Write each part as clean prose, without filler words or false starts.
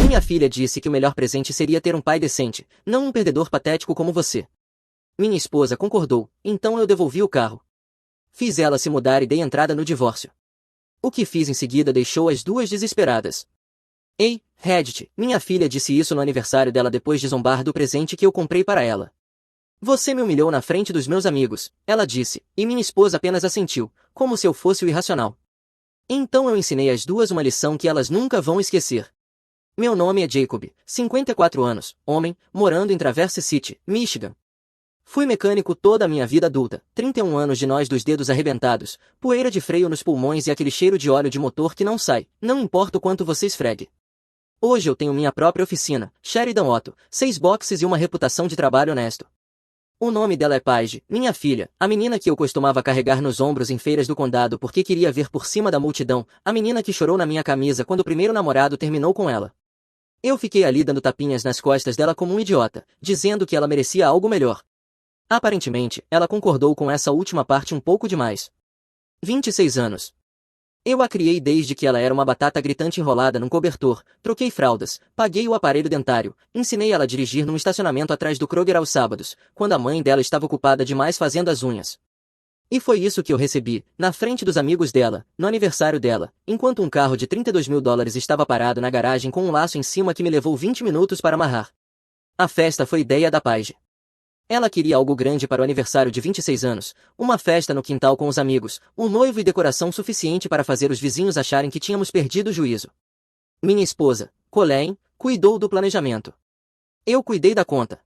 Minha filha disse que o melhor presente seria ter um pai decente, não um perdedor patético como você. Minha esposa concordou, então eu devolvi o carro. Fiz ela se mudar e dei entrada no divórcio. O que fiz em seguida deixou as duas desesperadas. Ei, Reddit, minha filha disse isso no aniversário dela depois de zombar do presente que eu comprei para ela. Você me humilhou na frente dos meus amigos, ela disse, e minha esposa apenas assentiu, como se eu fosse o irracional. Então eu ensinei às duas uma lição que elas nunca vão esquecer. Meu nome é Jacob, 54 anos, homem, morando em Traverse City, Michigan. Fui mecânico toda a minha vida adulta, 31 anos de nós dos dedos arrebentados, poeira de freio nos pulmões e aquele cheiro de óleo de motor que não sai, não importa o quanto você esfregue. Hoje eu tenho minha própria oficina, Sheridan Otto, 6 boxes e uma reputação de trabalho honesto. O nome dela é Paige, minha filha, a menina que eu costumava carregar nos ombros em feiras do condado porque queria ver por cima da multidão, a menina que chorou na minha camisa quando o primeiro namorado terminou com ela. Eu fiquei ali dando tapinhas nas costas dela como um idiota, dizendo que ela merecia algo melhor. Aparentemente, ela concordou com essa última parte um pouco demais. 26 anos. Eu a criei desde que ela era uma batata gritante enrolada num cobertor, troquei fraldas, paguei o aparelho dentário, ensinei ela a dirigir num estacionamento atrás do Kroger aos sábados, quando a mãe dela estava ocupada demais fazendo as unhas. E foi isso que eu recebi, na frente dos amigos dela, no aniversário dela, enquanto um carro de $32 mil estava parado na garagem com um laço em cima que me levou 20 minutos para amarrar. A festa foi ideia da Paige. Ela queria algo grande para o aniversário de 26 anos, uma festa no quintal com os amigos, um noivo e decoração suficiente para fazer os vizinhos acharem que tínhamos perdido o juízo. Minha esposa, Colleen, cuidou do planejamento. Eu cuidei da conta.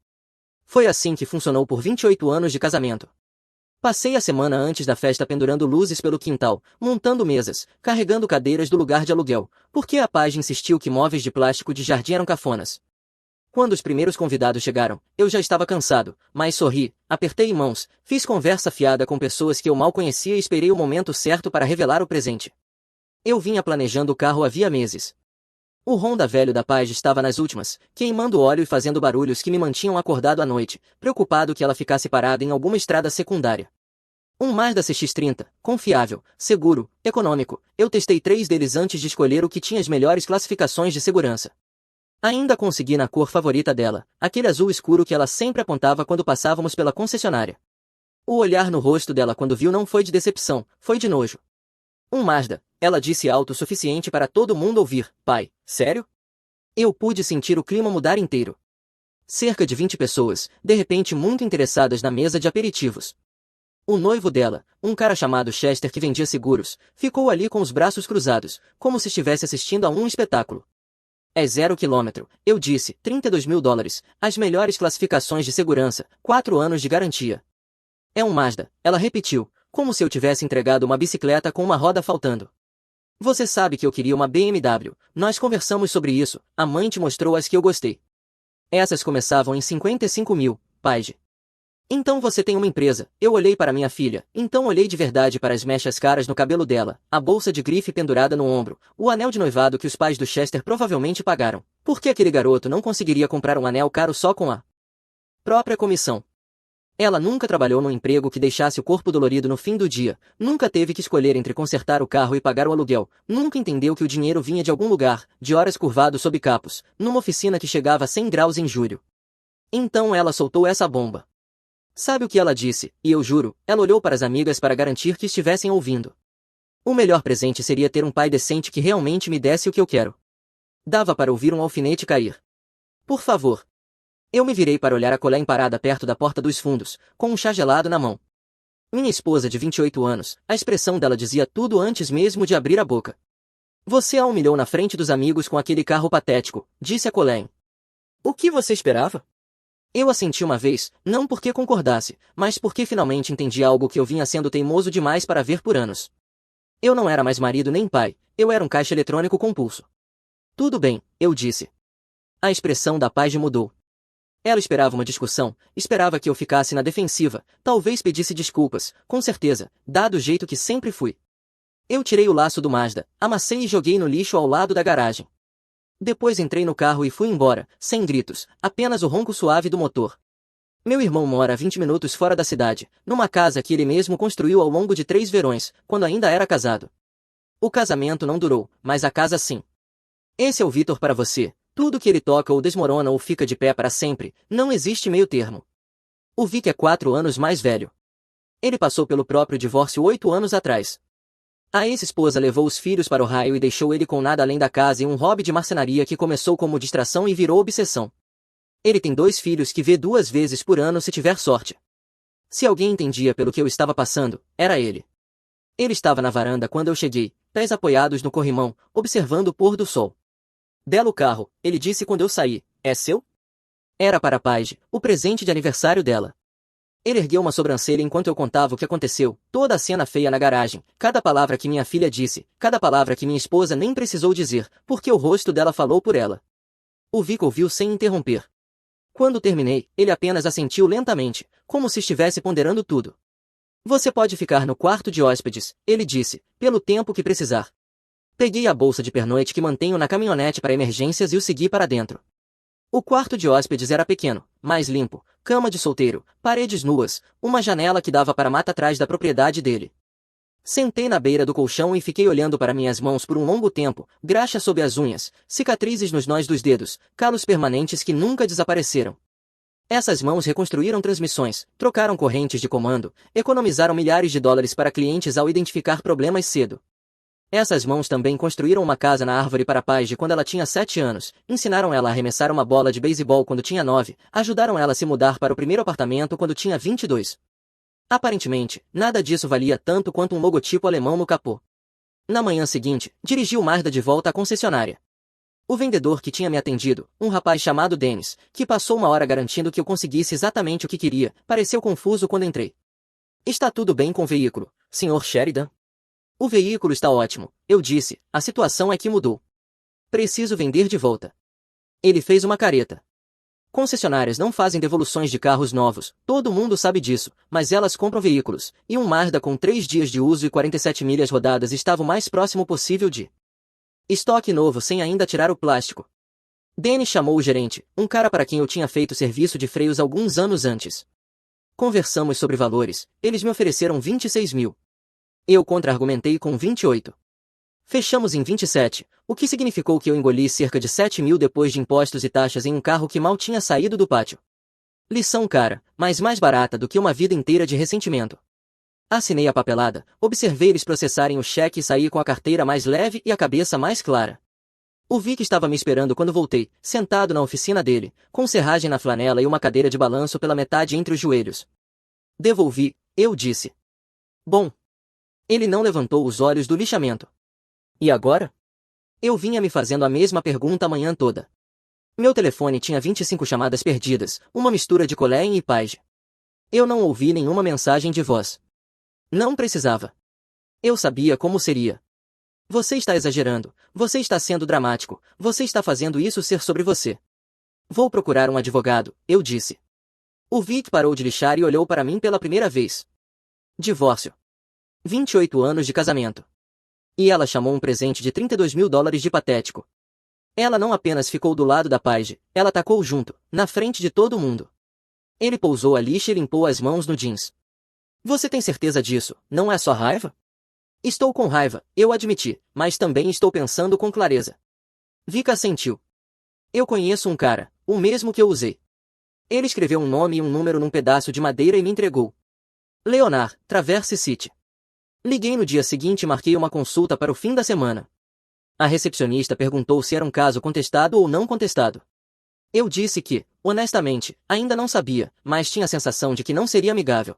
Foi assim que funcionou por 28 anos de casamento. Passei a semana antes da festa pendurando luzes pelo quintal, montando mesas, carregando cadeiras do lugar de aluguel, porque a Paige insistiu que móveis de plástico de jardim eram cafonas. Quando os primeiros convidados chegaram, eu já estava cansado, mas sorri, apertei mãos, fiz conversa fiada com pessoas que eu mal conhecia e esperei o momento certo para revelar o presente. Eu vinha planejando o carro havia meses. O Honda velho da Paige estava nas últimas, queimando óleo e fazendo barulhos que me mantinham acordado à noite, preocupado que ela ficasse parada em alguma estrada secundária. Um Mazda CX-30, confiável, seguro, econômico, eu testei 3 deles antes de escolher o que tinha as melhores classificações de segurança. Ainda consegui na cor favorita dela, aquele azul escuro que ela sempre apontava quando passávamos pela concessionária. O olhar no rosto dela quando viu não foi de decepção, foi de nojo. Um Mazda, ela disse alto o suficiente para todo mundo ouvir. Pai, sério? Eu pude sentir o clima mudar inteiro. Cerca de 20 pessoas, de repente muito interessadas na mesa de aperitivos. O noivo dela, um cara chamado Chester que vendia seguros, ficou ali com os braços cruzados, como se estivesse assistindo a um espetáculo. É 0 km, eu disse, $32 mil, as melhores classificações de segurança, 4 anos de garantia. É um Mazda, ela repetiu, como se eu tivesse entregado uma bicicleta com uma roda faltando. Você sabe que eu queria uma BMW, nós conversamos sobre isso, a mãe te mostrou as que eu gostei. Essas começavam em 55 mil, Paige. Então você tem uma empresa, eu olhei para minha filha, então olhei de verdade para as mechas caras no cabelo dela, a bolsa de grife pendurada no ombro, o anel de noivado que os pais do Chester provavelmente pagaram. Por que aquele garoto não conseguiria comprar um anel caro só com a própria comissão? Ela nunca trabalhou num emprego que deixasse o corpo dolorido no fim do dia, nunca teve que escolher entre consertar o carro e pagar o aluguel, nunca entendeu que o dinheiro vinha de algum lugar, de horas curvado sob capos, numa oficina que chegava a 100 graus em julho. Então ela soltou essa bomba. Sabe o que ela disse, e eu juro, ela olhou para as amigas para garantir que estivessem ouvindo. O melhor presente seria ter um pai decente que realmente me desse o que eu quero. Dava para ouvir um alfinete cair. Por favor. Eu me virei para olhar a Colleen parada perto da porta dos fundos, com um chá gelado na mão. Minha esposa de 28 anos, a expressão dela dizia tudo antes mesmo de abrir a boca. Você a humilhou na frente dos amigos com aquele carro patético, disse a Colleen. O que você esperava? Eu assenti uma vez, não porque concordasse, mas porque finalmente entendi algo que eu vinha sendo teimoso demais para ver por anos. Eu não era mais marido nem pai, eu era um caixa eletrônico compulso. Tudo bem, eu disse. A expressão da Paige mudou. Ela esperava uma discussão, esperava que eu ficasse na defensiva, talvez pedisse desculpas, com certeza, dado o jeito que sempre fui. Eu tirei o laço do Mazda, amassei e joguei no lixo ao lado da garagem. Depois entrei no carro e fui embora, sem gritos, apenas o ronco suave do motor. Meu irmão mora a 20 minutos fora da cidade, numa casa que ele mesmo construiu ao longo de 3 verões, quando ainda era casado. O casamento não durou, mas a casa sim. Esse é o Vitor para você, Tudo que ele toca ou desmorona ou fica de pé para sempre, não existe meio termo. O Vic é 4 anos mais velho. Ele passou pelo próprio divórcio 8 anos atrás. A ex-esposa levou os filhos para o raio e deixou ele com nada além da casa e um hobby de marcenaria que começou como distração e virou obsessão. Ele tem 2 filhos que vê 2 vezes por ano se tiver sorte. Se alguém entendia pelo que eu estava passando, era ele. Ele estava na varanda quando eu cheguei, pés apoiados no corrimão, observando o pôr do sol. Belo carro, ele disse quando eu saí, é seu? Era para Paige, o presente de aniversário dela. Ele ergueu uma sobrancelha enquanto eu contava o que aconteceu, toda a cena feia na garagem, cada palavra que minha filha disse, cada palavra que minha esposa nem precisou dizer, porque o rosto dela falou por ela. O Vic ouviu sem interromper. Quando terminei, ele apenas assentiu lentamente, como se estivesse ponderando tudo. Você pode ficar no quarto de hóspedes, ele disse, pelo tempo que precisar. Peguei a bolsa de pernoite que mantenho na caminhonete para emergências e o segui para dentro. O quarto de hóspedes era pequeno, mais limpo, cama de solteiro, paredes nuas, uma janela que dava para a mata atrás da propriedade dele. Sentei na beira do colchão e fiquei olhando para minhas mãos por um longo tempo, graxa sob as unhas, cicatrizes nos nós dos dedos, calos permanentes que nunca desapareceram. Essas mãos reconstruíram transmissões, trocaram correntes de comando, economizaram milhares de dólares para clientes ao identificar problemas cedo. Essas mãos também construíram uma casa na árvore para Paige quando ela tinha 7 anos, ensinaram ela a arremessar uma bola de beisebol quando tinha 9, ajudaram ela a se mudar para o primeiro apartamento quando tinha 22. Aparentemente, nada disso valia tanto quanto um logotipo alemão no capô. Na manhã seguinte, dirigi o Mazda de volta à concessionária. O vendedor que tinha me atendido, um rapaz chamado Dennis, que passou uma hora garantindo que eu conseguisse exatamente o que queria, pareceu confuso quando entrei. Está tudo bem com o veículo, Sr. Sheridan? O veículo está ótimo, eu disse, a situação é que mudou. Preciso vender de volta. Ele fez uma careta. Concessionárias não fazem devoluções de carros novos, todo mundo sabe disso, mas elas compram veículos, e um Mazda com 3 dias de uso e 47 milhas rodadas estava o mais próximo possível de estoque novo sem ainda tirar o plástico. Danny chamou o gerente, um cara para quem eu tinha feito serviço de freios alguns anos antes. Conversamos sobre valores, eles me ofereceram 26 mil. Eu contra-argumentei com 28. Fechamos em 27, o que significou que eu engoli cerca de 7 mil depois de impostos e taxas em um carro que mal tinha saído do pátio. Lição cara, mas mais barata do que uma vida inteira de ressentimento. Assinei a papelada, observei eles processarem o cheque e saí com a carteira mais leve e a cabeça mais clara. O Vic estava me esperando quando voltei, sentado na oficina dele, com serragem na flanela e uma cadeira de balanço pela metade entre os joelhos. Devolvi, eu disse. Bom. Ele não levantou os olhos do lixamento. E agora? Eu vinha me fazendo a mesma pergunta a manhã toda. Meu telefone tinha 25 chamadas perdidas, uma mistura de Colleen e Paige. Eu não ouvi nenhuma mensagem de voz. Não precisava. Eu sabia como seria. Você está exagerando, você está sendo dramático, você está fazendo isso ser sobre você. Vou procurar um advogado, eu disse. O Vic parou de lixar e olhou para mim pela primeira vez. Divórcio. 28 anos de casamento. E ela chamou um presente de 32 mil dólares de patético. Ela não apenas ficou do lado da Paige, ela tacou junto, na frente de todo mundo. Ele pousou a lixa e limpou as mãos no jeans. Você tem certeza disso, não é só raiva? Estou com raiva, eu admiti, mas também estou pensando com clareza. Vika assentiu. Eu conheço um cara, o mesmo que eu usei. Ele escreveu um nome e um número num pedaço de madeira e me entregou. Leonard, Traverse City. Liguei no dia seguinte e marquei uma consulta para o fim da semana. A recepcionista perguntou se era um caso contestado ou não contestado. Eu disse que, honestamente, ainda não sabia, mas tinha a sensação de que não seria amigável.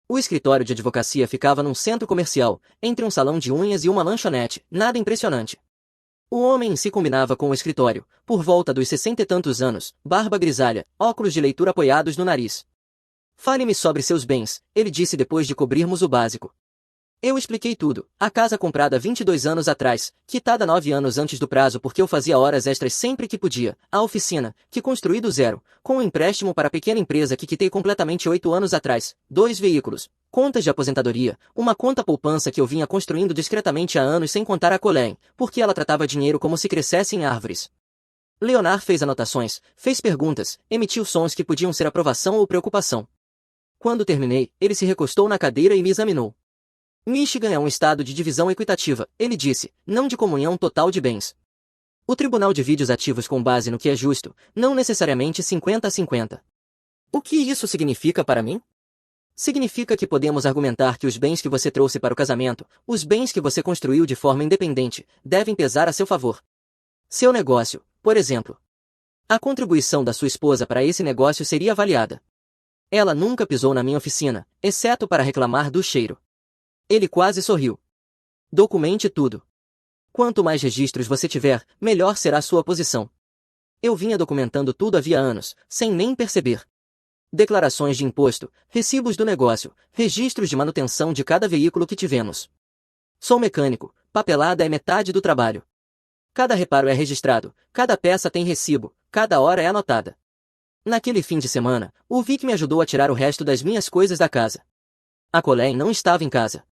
O escritório de advocacia ficava num centro comercial, entre um salão de unhas e uma lanchonete, nada impressionante. O homem em si combinava com o escritório, por volta dos 60 e tantos anos, barba grisalha, óculos de leitura apoiados no nariz. Fale-me sobre seus bens, ele disse depois de cobrirmos o básico. Eu expliquei tudo. A casa comprada 22 anos atrás, quitada 9 anos antes do prazo porque eu fazia horas extras sempre que podia. A oficina, que construí do zero, com um empréstimo para a pequena empresa que quitei completamente 8 anos atrás. 2 veículos, contas de aposentadoria, uma conta poupança que eu vinha construindo discretamente há anos sem contar a Colleen, porque ela tratava dinheiro como se crescesse em árvores. Leonard fez anotações, fez perguntas, emitiu sons que podiam ser aprovação ou preocupação. Quando terminei, ele se recostou na cadeira e me examinou. Michigan é um estado de divisão equitativa, ele disse, não de comunhão total de bens. O tribunal divide os ativos com base no que é justo, não necessariamente 50 a 50. O que isso significa para mim? Significa que podemos argumentar que os bens que você trouxe para o casamento, os bens que você construiu de forma independente, devem pesar a seu favor. Seu negócio, por exemplo. A contribuição da sua esposa para esse negócio seria avaliada. Ela nunca pisou na minha oficina, exceto para reclamar do cheiro. Ele quase sorriu. Documente tudo. Quanto mais registros você tiver, melhor será sua posição. Eu vinha documentando tudo havia anos, sem nem perceber. Declarações de imposto, recibos do negócio, registros de manutenção de cada veículo que tivemos. Sou mecânico, papelada é metade do trabalho. Cada reparo é registrado, cada peça tem recibo, cada hora é anotada. Naquele fim de semana, o Vic me ajudou a tirar o resto das minhas coisas da casa. A Colleen não estava em casa.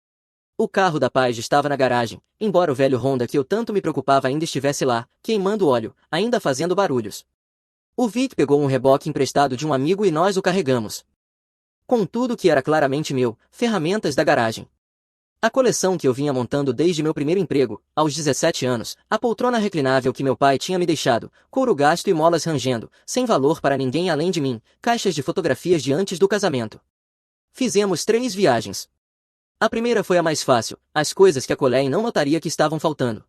O carro da Paige estava na garagem, embora o velho Honda que eu tanto me preocupava ainda estivesse lá, queimando óleo, ainda fazendo barulhos. O Vic pegou um reboque emprestado de um amigo e nós o carregamos. Com tudo que era claramente meu, ferramentas da garagem. A coleção que eu vinha montando desde meu primeiro emprego, aos 17 anos, a poltrona reclinável que meu pai tinha me deixado, couro gasto e molas rangendo, sem valor para ninguém além de mim, caixas de fotografias de antes do casamento. Fizemos 3 viagens. A primeira foi a mais fácil, as coisas que a Colleen não notaria que estavam faltando.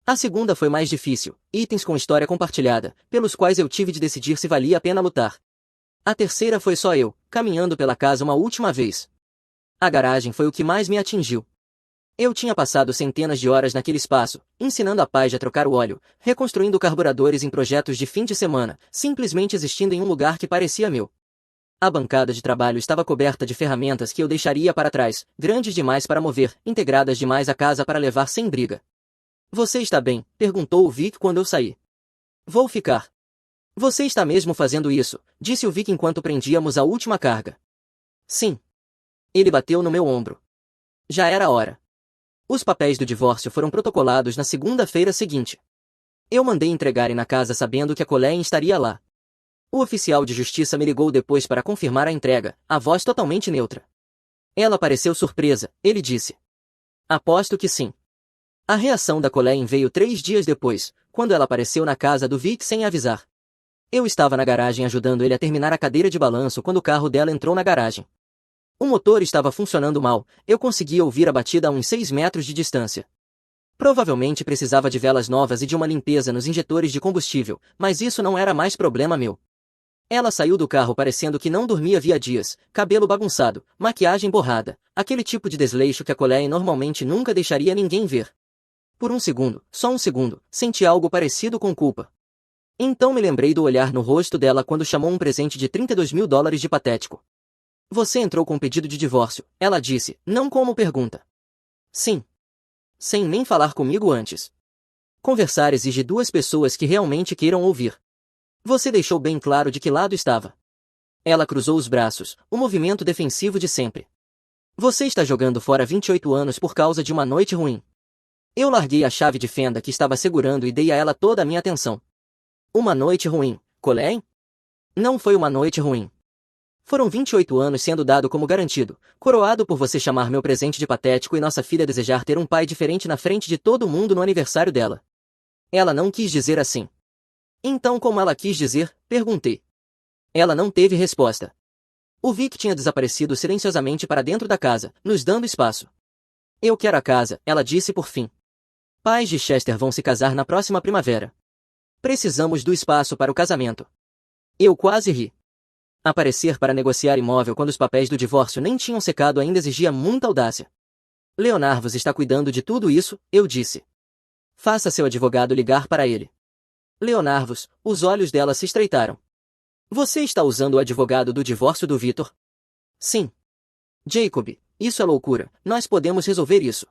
A segunda foi mais difícil, itens com história compartilhada, pelos quais eu tive de decidir se valia a pena lutar. A terceira foi só eu, caminhando pela casa uma última vez. A garagem foi o que mais me atingiu. Eu tinha passado centenas de horas naquele espaço, ensinando a Paige a trocar o óleo, reconstruindo carburadores em projetos de fim de semana, simplesmente existindo em um lugar que parecia meu. A bancada de trabalho estava coberta de ferramentas que eu deixaria para trás, grandes demais para mover, integradas demais à casa para levar sem briga. Você está bem? Perguntou o Vic quando eu saí. Vou ficar. Você está mesmo fazendo isso? Disse o Vic enquanto prendíamos a última carga. Sim. Ele bateu no meu ombro. Já era hora. Os papéis do divórcio foram protocolados na segunda-feira seguinte. Eu mandei entregarem na casa sabendo que a Colleen estaria lá. O oficial de justiça me ligou depois para confirmar a entrega, a voz totalmente neutra. Ela pareceu surpresa, ele disse. Aposto que sim. A reação da Colleen veio 3 dias depois, quando ela apareceu na casa do Vic sem avisar. Eu estava na garagem ajudando ele a terminar a cadeira de balanço quando o carro dela entrou na garagem. O motor estava funcionando mal, eu conseguia ouvir a batida a uns 6 metros de distância. Provavelmente precisava de velas novas e de uma limpeza nos injetores de combustível, mas isso não era mais problema meu. Ela saiu do carro parecendo que não dormia havia dias, cabelo bagunçado, maquiagem borrada, aquele tipo de desleixo que a Colleen normalmente nunca deixaria ninguém ver. Por um segundo, só um segundo, senti algo parecido com culpa. Então me lembrei do olhar no rosto dela quando chamou um presente de $32.000 de patético. Você entrou com um pedido de divórcio, ela disse, não como pergunta. Sim. Sem nem falar comigo antes. Conversar exige 2 pessoas que realmente queiram ouvir. Você deixou bem claro de que lado estava. Ela cruzou os braços, o movimento defensivo de sempre. Você está jogando fora 28 anos por causa de uma noite ruim. Eu larguei a chave de fenda que estava segurando e dei a ela toda a minha atenção. Uma noite ruim, Colleen? Não foi uma noite ruim. Foram 28 anos sendo dado como garantido, coroado por você chamar meu presente de patético e nossa filha desejar ter um pai diferente na frente de todo mundo no aniversário dela. Ela não quis dizer assim. Então como ela quis dizer? Perguntei. Ela não teve resposta. O Vic tinha desaparecido silenciosamente para dentro da casa, nos dando espaço. Eu quero a casa, ela disse por fim. Pais de Chester vão se casar na próxima primavera. Precisamos do espaço para o casamento. Eu quase ri. Aparecer para negociar imóvel quando os papéis do divórcio nem tinham secado ainda exigia muita audácia. Leonarvos está cuidando de tudo isso, eu disse. Faça seu advogado ligar para ele. Leonarvos, os olhos dela se estreitaram. Você está usando o advogado do divórcio do Victor? Sim. Jacob, isso é loucura, nós podemos resolver isso.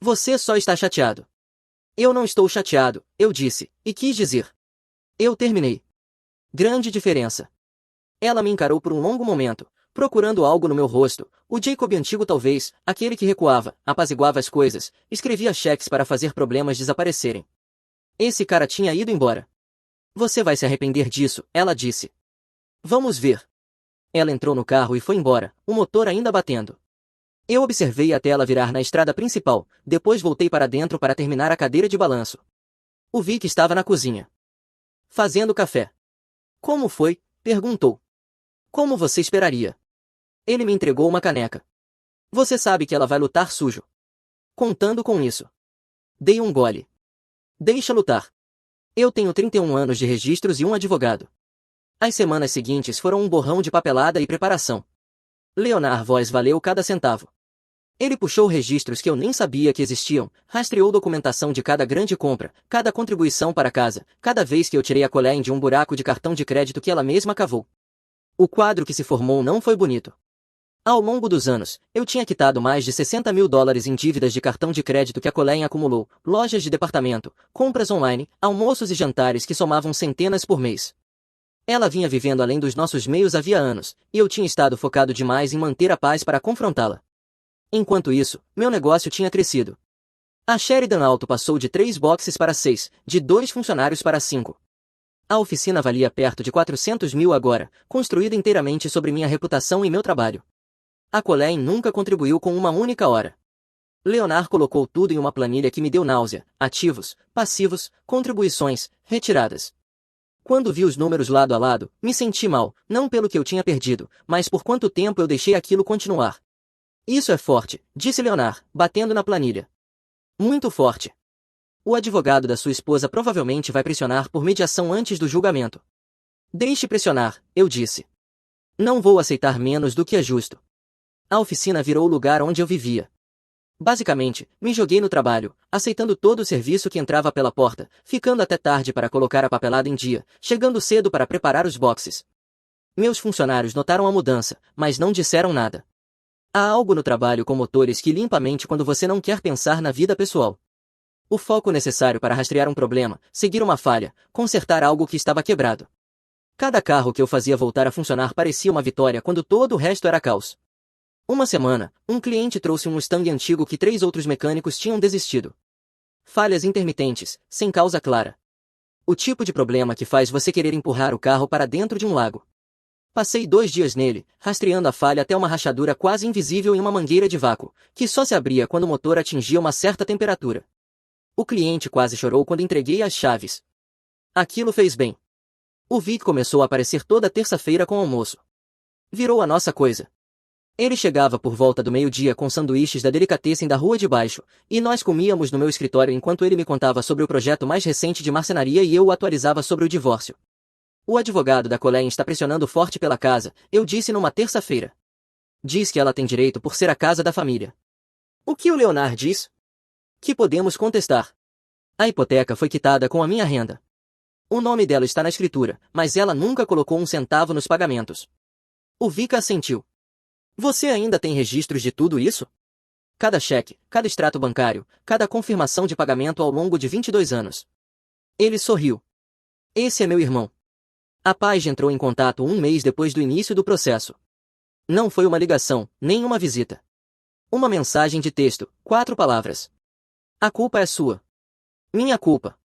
Você só está chateado. Eu não estou chateado, eu disse, e quis dizer. Eu terminei. Grande diferença. Ela me encarou por um longo momento, procurando algo no meu rosto, o Jacob antigo talvez, aquele que recuava, apaziguava as coisas, escrevia cheques para fazer problemas desaparecerem. Esse cara tinha ido embora. Você vai se arrepender disso, ela disse. Vamos ver. Ela entrou no carro e foi embora, o motor ainda batendo. Eu observei até ela virar na estrada principal, depois voltei para dentro para terminar a cadeira de balanço. O Vic estava na cozinha, fazendo café. Como foi? Perguntou. Como você esperaria? Ele me entregou uma caneca. Você sabe que ela vai lutar sujo. Contando com isso. Dei um gole. Deixa lutar. Eu tenho 31 anos de registros e um advogado. As semanas seguintes foram um borrão de papelada e preparação. Leonard Voss valeu cada centavo. Ele puxou registros que eu nem sabia que existiam, rastreou documentação de cada grande compra, cada contribuição para casa, cada vez que eu tirei a Colleen de um buraco de cartão de crédito que ela mesma cavou. O quadro que se formou não foi bonito. Ao longo dos anos, eu tinha quitado mais de 60 mil dólares em dívidas de cartão de crédito que a Colleen acumulou, lojas de departamento, compras online, almoços e jantares que somavam centenas por mês. Ela vinha vivendo além dos nossos meios havia anos, e eu tinha estado focado demais em manter a paz para confrontá-la. Enquanto isso, meu negócio tinha crescido. A Sheridan Auto passou de 3 boxes para 6, de 2 funcionários para 5. A oficina valia perto de 400 mil agora, construída inteiramente sobre minha reputação e meu trabalho. A Colleen nunca contribuiu com uma única hora. Leonard colocou tudo em uma planilha que me deu náusea: ativos, passivos, contribuições, retiradas. Quando vi os números lado a lado, me senti mal, não pelo que eu tinha perdido, mas por quanto tempo eu deixei aquilo continuar. Isso é forte, disse Leonard, batendo na planilha. Muito forte. O advogado da sua esposa provavelmente vai pressionar por mediação antes do julgamento. Deixe pressionar, eu disse. Não vou aceitar menos do que é justo. A oficina virou o lugar onde eu vivia. Basicamente, me joguei no trabalho, aceitando todo o serviço que entrava pela porta, ficando até tarde para colocar a papelada em dia, chegando cedo para preparar os boxes. Meus funcionários notaram a mudança, mas não disseram nada. Há algo no trabalho com motores que limpa a mente quando você não quer pensar na vida pessoal. O foco necessário para rastrear um problema, seguir uma falha, consertar algo que estava quebrado. Cada carro que eu fazia voltar a funcionar parecia uma vitória quando todo o resto era caos. Uma semana, um cliente trouxe um Mustang antigo que 3 outros mecânicos tinham desistido. Falhas intermitentes, sem causa clara. O tipo de problema que faz você querer empurrar o carro para dentro de um lago. Passei 2 dias nele, rastreando a falha até uma rachadura quase invisível em uma mangueira de vácuo, que só se abria quando o motor atingia uma certa temperatura. O cliente quase chorou quando entreguei as chaves. Aquilo fez bem. O Vic começou a aparecer toda terça-feira com almoço. Virou a nossa coisa. Ele chegava por volta do meio-dia com sanduíches da delicatessen da rua de baixo, e nós comíamos no meu escritório enquanto ele me contava sobre o projeto mais recente de marcenaria e eu o atualizava sobre o divórcio. O advogado da Colleen está pressionando forte pela casa, eu disse numa terça-feira. Diz que ela tem direito por ser a casa da família. O que o Leonard diz? Que podemos contestar. A hipoteca foi quitada com a minha renda. O nome dela está na escritura, mas ela nunca colocou um centavo nos pagamentos. O Vic assentiu. Você ainda tem registros de tudo isso? Cada cheque, cada extrato bancário, cada confirmação de pagamento ao longo de 22 anos. Ele sorriu. Esse é meu irmão. A Paige entrou em contato 1 mês depois do início do processo. Não foi uma ligação, nem uma visita. Uma mensagem de texto, 4 palavras. A culpa é sua. Minha culpa.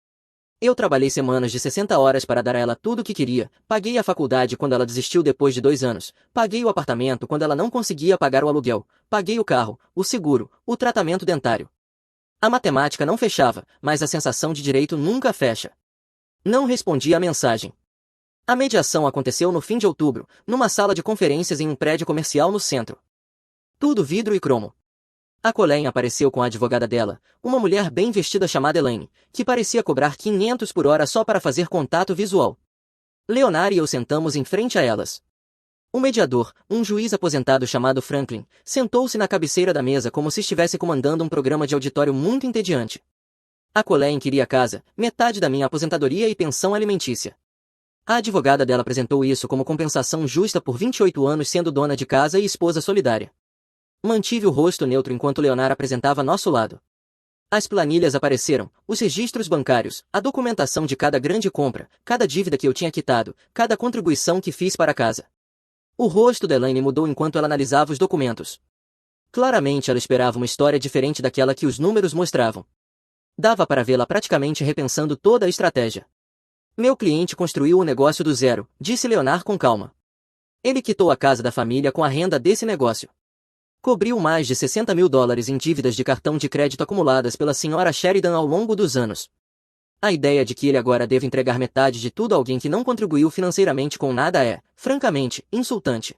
Eu trabalhei semanas de 60 horas para dar a ela tudo o que queria, paguei a faculdade quando ela desistiu depois de 2 anos, paguei o apartamento quando ela não conseguia pagar o aluguel, paguei o carro, o seguro, o tratamento dentário. A matemática não fechava, mas a sensação de direito nunca fecha. Não respondi à mensagem. A mediação aconteceu no fim de outubro, numa sala de conferências em um prédio comercial no centro. Tudo vidro e cromo. A Colleen apareceu com a advogada dela, uma mulher bem vestida chamada Elaine, que parecia cobrar 500 por hora só para fazer contato visual. Leonard e eu sentamos em frente a elas. O mediador, um juiz aposentado chamado Franklin, sentou-se na cabeceira da mesa como se estivesse comandando um programa de auditório muito entediante. A Colleen queria casa, metade da minha aposentadoria e pensão alimentícia. A advogada dela apresentou isso como compensação justa por 28 anos sendo dona de casa e esposa solidária. Mantive o rosto neutro enquanto Leonard apresentava nosso lado. As planilhas apareceram, os registros bancários, a documentação de cada grande compra, cada dívida que eu tinha quitado, cada contribuição que fiz para a casa. O rosto da Elaine mudou enquanto ela analisava os documentos. Claramente ela esperava uma história diferente daquela que os números mostravam. Dava para vê-la praticamente repensando toda a estratégia. Meu cliente construiu o negócio do zero, disse Leonard com calma. Ele quitou a casa da família com a renda desse negócio. Cobriu mais de 60 mil dólares em dívidas de cartão de crédito acumuladas pela senhora Sheridan ao longo dos anos. A ideia de que ele agora deve entregar metade de tudo a alguém que não contribuiu financeiramente com nada é, francamente, insultante.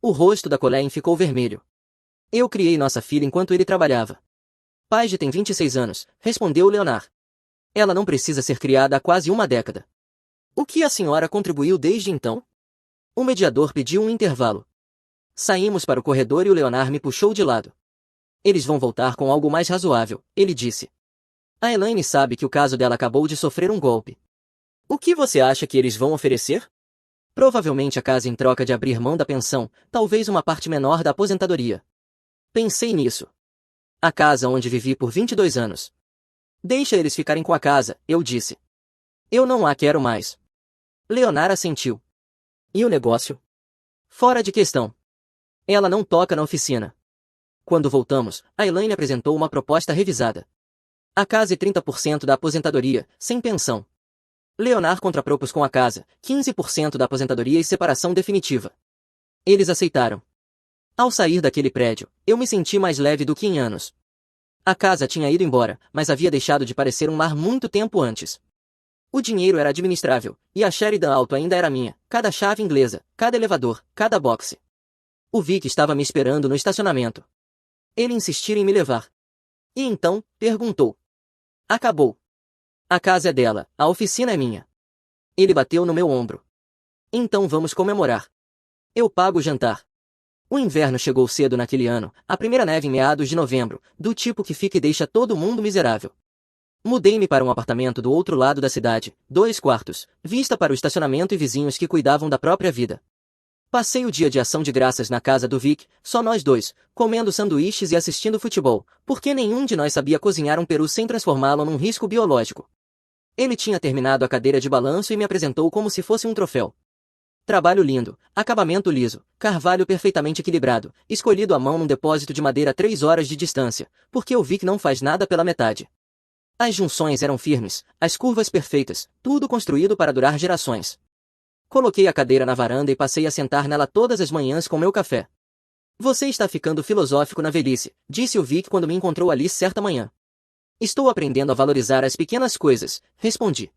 O rosto da Colleen ficou vermelho. Eu criei nossa filha enquanto ele trabalhava. Paige tem 26 anos, respondeu Leonard. Ela não precisa ser criada há quase uma década. O que a senhora contribuiu desde então? O mediador pediu um intervalo. Saímos para o corredor e o Leonard me puxou de lado. Eles vão voltar com algo mais razoável, ele disse. A Elaine sabe que o caso dela acabou de sofrer um golpe. O que você acha que eles vão oferecer? Provavelmente a casa em troca de abrir mão da pensão, talvez uma parte menor da aposentadoria. Pensei nisso. A casa onde vivi por 22 anos. Deixa eles ficarem com a casa, eu disse. Eu não a quero mais. Leonard assentiu. E o negócio? Fora de questão. Ela não toca na oficina. Quando voltamos, a Elaine apresentou uma proposta revisada. A casa e 30% da aposentadoria, sem pensão. Leonard contrapropôs com a casa, 15% da aposentadoria e separação definitiva. Eles aceitaram. Ao sair daquele prédio, eu me senti mais leve do que em anos. A casa tinha ido embora, mas havia deixado de parecer um lar muito tempo antes. O dinheiro era administrável, e a Sheridan Auto ainda era minha, cada chave inglesa, cada elevador, cada boxe. O Vic estava me esperando no estacionamento. Ele insistira em me levar. E então, perguntou. Acabou. A casa é dela, a oficina é minha. Ele bateu no meu ombro. Então vamos comemorar. Eu pago o jantar. O inverno chegou cedo naquele ano, a primeira neve em meados de novembro, do tipo que fica e deixa todo mundo miserável. Mudei-me para um apartamento do outro lado da cidade, 2 quartos, vista para o estacionamento e vizinhos que cuidavam da própria vida. Passei o dia de ação de graças na casa do Vic, só nós dois, comendo sanduíches e assistindo futebol, porque nenhum de nós sabia cozinhar um peru sem transformá-lo num risco biológico. Ele tinha terminado a cadeira de balanço e me apresentou como se fosse um troféu. Trabalho lindo, acabamento liso, carvalho perfeitamente equilibrado, escolhido à mão num depósito de madeira a 3 horas de distância, porque o Vic não faz nada pela metade. As junções eram firmes, as curvas perfeitas, tudo construído para durar gerações. Coloquei a cadeira na varanda e passei a sentar nela todas as manhãs com meu café. Você está ficando filosófico na velhice, disse o Vic quando me encontrou ali certa manhã. Estou aprendendo a valorizar as pequenas coisas, respondi.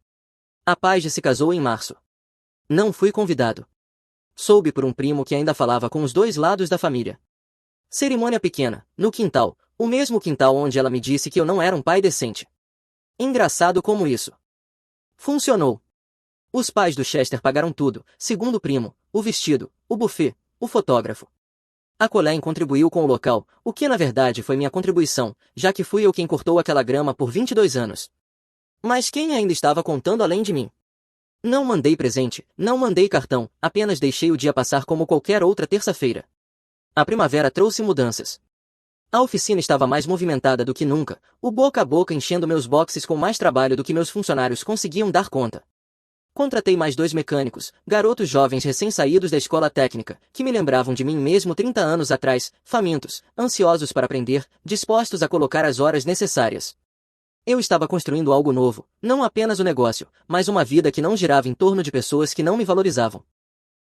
A Paige se casou em março. Não fui convidado. Soube por um primo que ainda falava com os 2 lados da família. Cerimônia pequena, no quintal, o mesmo quintal onde ela me disse que eu não era um pai decente. Engraçado como isso. Funcionou. Os pais do Chester pagaram tudo, segundo o primo, o vestido, o buffet, o fotógrafo. A Colleen contribuiu com o local, o que na verdade foi minha contribuição, já que fui eu quem cortou aquela grama por 22 anos. Mas quem ainda estava contando além de mim? Não mandei presente, não mandei cartão, apenas deixei o dia passar como qualquer outra terça-feira. A primavera trouxe mudanças. A oficina estava mais movimentada do que nunca, o boca a boca enchendo meus boxes com mais trabalho do que meus funcionários conseguiam dar conta. Contratei mais 2 mecânicos, garotos jovens recém-saídos da escola técnica, que me lembravam de mim mesmo 30 anos atrás, famintos, ansiosos para aprender, dispostos a colocar as horas necessárias. Eu estava construindo algo novo, não apenas um negócio, mas uma vida que não girava em torno de pessoas que não me valorizavam.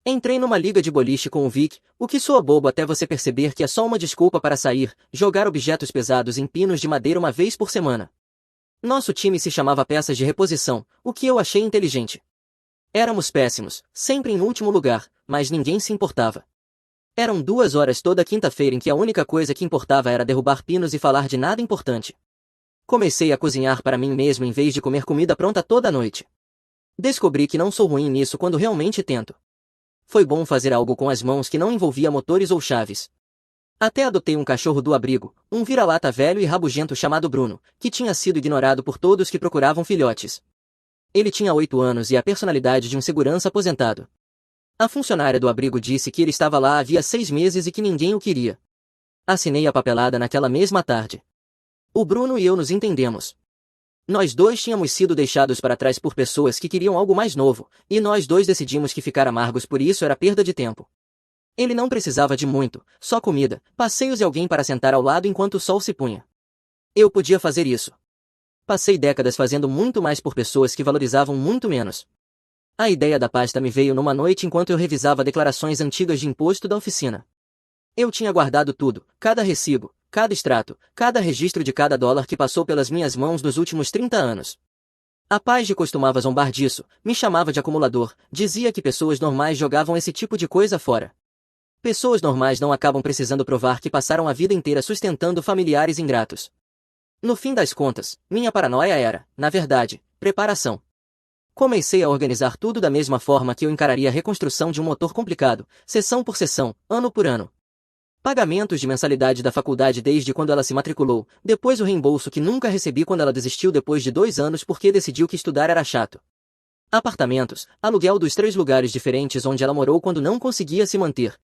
Entrei numa liga de boliche com o Vic, o que soa bobo até você perceber que é só uma desculpa para sair, jogar objetos pesados em pinos de madeira uma vez por semana. Nosso time se chamava Peças de Reposição, o que eu achei inteligente. Éramos péssimos, sempre em último lugar, mas ninguém se importava. Eram 2 horas toda quinta-feira em que a única coisa que importava era derrubar pinos e falar de nada importante. Comecei a cozinhar para mim mesmo em vez de comer comida pronta toda noite. Descobri que não sou ruim nisso quando realmente tento. Foi bom fazer algo com as mãos que não envolvia motores ou chaves. Até adotei um cachorro do abrigo, um vira-lata velho e rabugento chamado Bruno, que tinha sido ignorado por todos que procuravam filhotes. Ele tinha 8 anos e a personalidade de um segurança aposentado. A funcionária do abrigo disse que ele estava lá havia 6 meses e que ninguém o queria. Assinei a papelada naquela mesma tarde. O Bruno e eu nos entendemos. Nós dois tínhamos sido deixados para trás por pessoas que queriam algo mais novo, e nós dois decidimos que ficar amargos por isso era perda de tempo. Ele não precisava de muito, só comida, passeios e alguém para sentar ao lado enquanto o sol se punha. Eu podia fazer isso. Passei décadas fazendo muito mais por pessoas que valorizavam muito menos. A ideia da pasta me veio numa noite enquanto eu revisava declarações antigas de imposto da oficina. Eu tinha guardado tudo, cada recibo, cada extrato, cada registro de cada dólar que passou pelas minhas mãos nos últimos 30 anos. A Paige costumava zombar disso, me chamava de acumulador, dizia que pessoas normais jogavam esse tipo de coisa fora. Pessoas normais não acabam precisando provar que passaram a vida inteira sustentando familiares ingratos. No fim das contas, minha paranoia era, na verdade, preparação. Comecei a organizar tudo da mesma forma que eu encararia a reconstrução de um motor complicado, sessão por sessão, ano por ano. Pagamentos de mensalidade da faculdade desde quando ela se matriculou, depois o reembolso que nunca recebi quando ela desistiu depois de 2 anos porque decidiu que estudar era chato. Apartamentos, aluguel dos 3 lugares diferentes onde ela morou quando não conseguia se manter.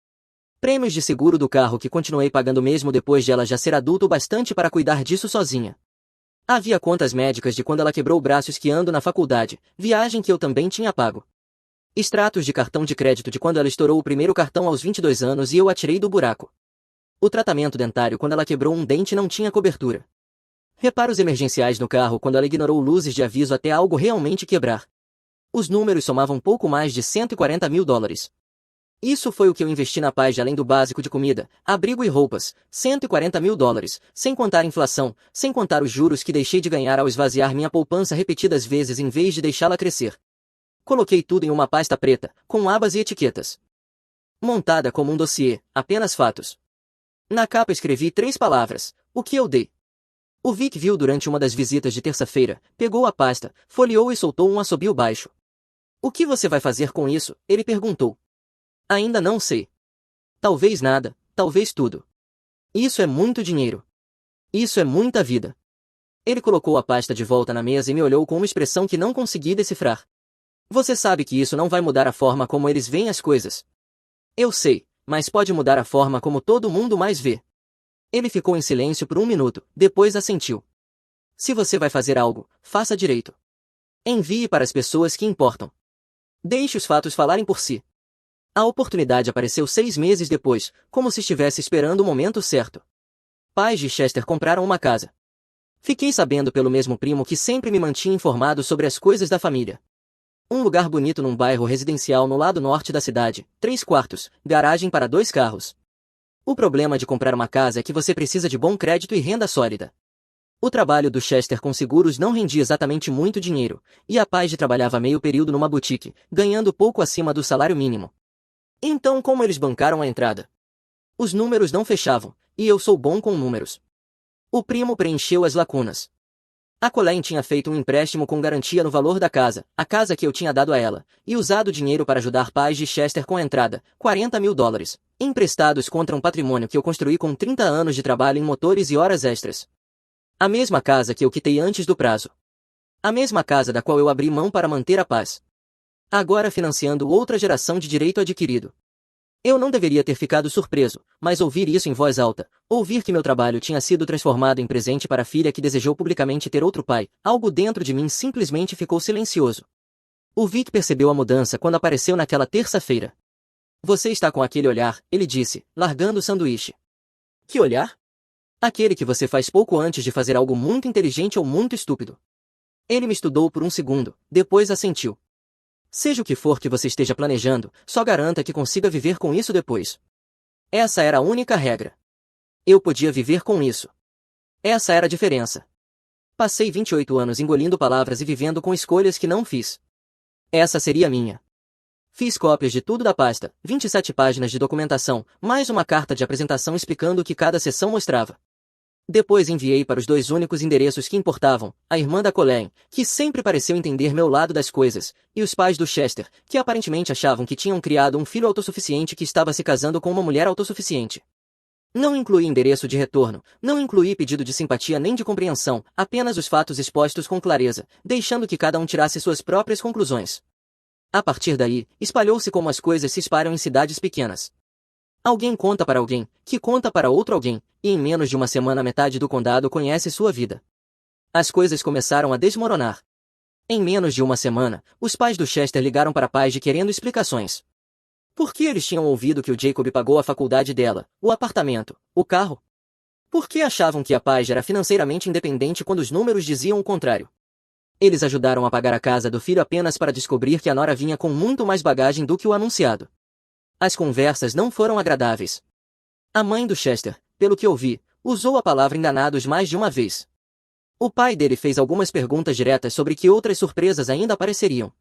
Prêmios de seguro do carro que continuei pagando mesmo depois de ela já ser adulto o bastante para cuidar disso sozinha. Havia contas médicas de quando ela quebrou o braço esquiando na faculdade, viagem que eu também tinha pago. Extratos de cartão de crédito de quando ela estourou o primeiro cartão aos 22 anos e eu a tirei do buraco. O tratamento dentário quando ela quebrou um dente não tinha cobertura. Reparos emergenciais no carro quando ela ignorou luzes de aviso até algo realmente quebrar. Os números somavam pouco mais de 140 mil dólares. Isso foi o que eu investi na Paige além do básico de comida, abrigo e roupas, 140 mil dólares, sem contar a inflação, sem contar os juros que deixei de ganhar ao esvaziar minha poupança repetidas vezes em vez de deixá-la crescer. Coloquei tudo em uma pasta preta, com abas e etiquetas. Montada como um dossiê, apenas fatos. Na capa escrevi 3 palavras, o que eu dei. O Vic viu durante uma das visitas de terça-feira, pegou a pasta, folheou e soltou um assobio baixo. O que você vai fazer com isso? Ele perguntou. Ainda não sei. Talvez nada, talvez tudo. Isso é muito dinheiro. Isso é muita vida. Ele colocou a pasta de volta na mesa e me olhou com uma expressão que não consegui decifrar. Você sabe que isso não vai mudar a forma como eles veem as coisas. Eu sei, mas pode mudar a forma como todo mundo mais vê. Ele ficou em silêncio por 1 minuto, depois assentiu. Se você vai fazer algo, faça direito. Envie para as pessoas que importam. Deixe os fatos falarem por si. A oportunidade apareceu 6 meses depois, como se estivesse esperando o momento certo. Paige e Chester compraram uma casa. Fiquei sabendo pelo mesmo primo que sempre me mantinha informado sobre as coisas da família. Um lugar bonito num bairro residencial no lado norte da cidade, 3 quartos, garagem para 2 carros. O problema de comprar uma casa é que você precisa de bom crédito e renda sólida. O trabalho do Chester com seguros não rendia exatamente muito dinheiro, e a Paige trabalhava meio período numa boutique, ganhando pouco acima do salário mínimo. Então como eles bancaram a entrada? Os números não fechavam, e eu sou bom com números. O primo preencheu as lacunas. A Colleen tinha feito um empréstimo com garantia no valor da casa, a casa que eu tinha dado a ela, e usado o dinheiro para ajudar Paige e Chester com a entrada, 40 mil dólares, emprestados contra um patrimônio que eu construí com 30 anos de trabalho em motores e horas extras. A mesma casa que eu quitei antes do prazo. A mesma casa da qual eu abri mão para manter a paz. Agora financiando outra geração de direito adquirido. Eu não deveria ter ficado surpreso, mas ouvir isso em voz alta, ouvir que meu trabalho tinha sido transformado em presente para a filha que desejou publicamente ter outro pai, algo dentro de mim simplesmente ficou silencioso. O Vic percebeu a mudança quando apareceu naquela terça-feira. Você está com aquele olhar, ele disse, largando o sanduíche. Que olhar? Aquele que você faz pouco antes de fazer algo muito inteligente ou muito estúpido. Ele me estudou por 1 segundo, depois assentiu. Seja o que for que você esteja planejando, só garanta que consiga viver com isso depois. Essa era a única regra. Eu podia viver com isso. Essa era a diferença. Passei 28 anos engolindo palavras e vivendo com escolhas que não fiz. Essa seria a minha. Fiz cópias de tudo da pasta, 27 páginas de documentação, mais uma carta de apresentação explicando o que cada seção mostrava. Depois enviei para os 2 únicos endereços que importavam, a irmã da Colleen, que sempre pareceu entender meu lado das coisas, e os pais do Chester, que aparentemente achavam que tinham criado um filho autossuficiente que estava se casando com uma mulher autossuficiente. Não incluí endereço de retorno, não incluí pedido de simpatia nem de compreensão, apenas os fatos expostos com clareza, deixando que cada um tirasse suas próprias conclusões. A partir daí, espalhou-se como as coisas se espalham em cidades pequenas. Alguém conta para alguém, que conta para outro alguém, e em menos de uma semana metade do condado conhece sua vida. As coisas começaram a desmoronar. Em menos de uma semana, os pais do Chester ligaram para Paige querendo explicações. Por que eles tinham ouvido que o Jacob pagou a faculdade dela, o apartamento, o carro? Por que achavam que a Paige era financeiramente independente quando os números diziam o contrário? Eles ajudaram a pagar a casa do filho apenas para descobrir que a nora vinha com muito mais bagagem do que o anunciado. As conversas não foram agradáveis. A mãe do Chester, pelo que ouvi, usou a palavra enganados mais de uma vez. O pai dele fez algumas perguntas diretas sobre que outras surpresas ainda apareceriam.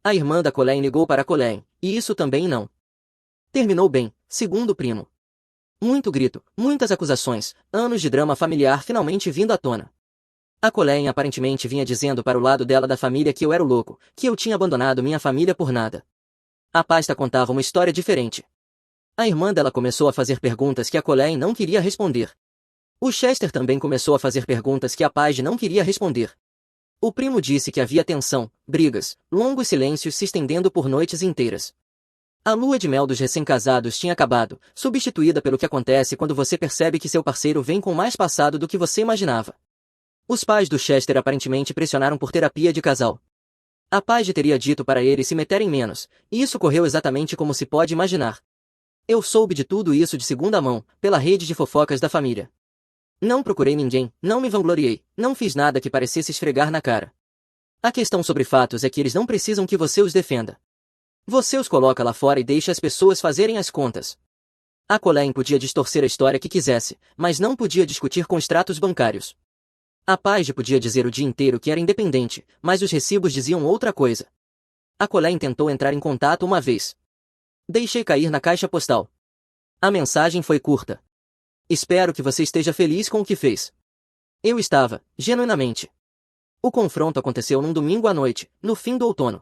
A irmã da Colleen ligou para Colleen, e isso também não terminou bem, segundo o primo. Muito grito, muitas acusações, anos de drama familiar finalmente vindo à tona. A Colleen aparentemente vinha dizendo para o lado dela da família que eu era o louco, que eu tinha abandonado minha família por nada. A pasta contava uma história diferente. A irmã dela começou a fazer perguntas que a Colleen não queria responder. O Chester também começou a fazer perguntas que a Paige não queria responder. O primo disse que havia tensão, brigas, longos silêncios se estendendo por noites inteiras. A lua de mel dos recém-casados tinha acabado, substituída pelo que acontece quando você percebe que seu parceiro vem com mais passado do que você imaginava. Os pais do Chester aparentemente pressionaram por terapia de casal. A Paige teria dito para eles se meterem menos, e isso correu exatamente como se pode imaginar. Eu soube de tudo isso de segunda mão, pela rede de fofocas da família. Não procurei ninguém, não me vangloriei, não fiz nada que parecesse esfregar na cara. A questão sobre fatos é que eles não precisam que você os defenda. Você os coloca lá fora e deixa as pessoas fazerem as contas. A Colleen podia distorcer a história que quisesse, mas não podia discutir com extratos bancários. A Paige podia dizer o dia inteiro que era independente, mas os recibos diziam outra coisa. A Colleen tentou entrar em contato uma vez. Deixei cair na caixa postal. A mensagem foi curta. Espero que você esteja feliz com o que fez. Eu estava, genuinamente. O confronto aconteceu num domingo à noite, no fim do outono.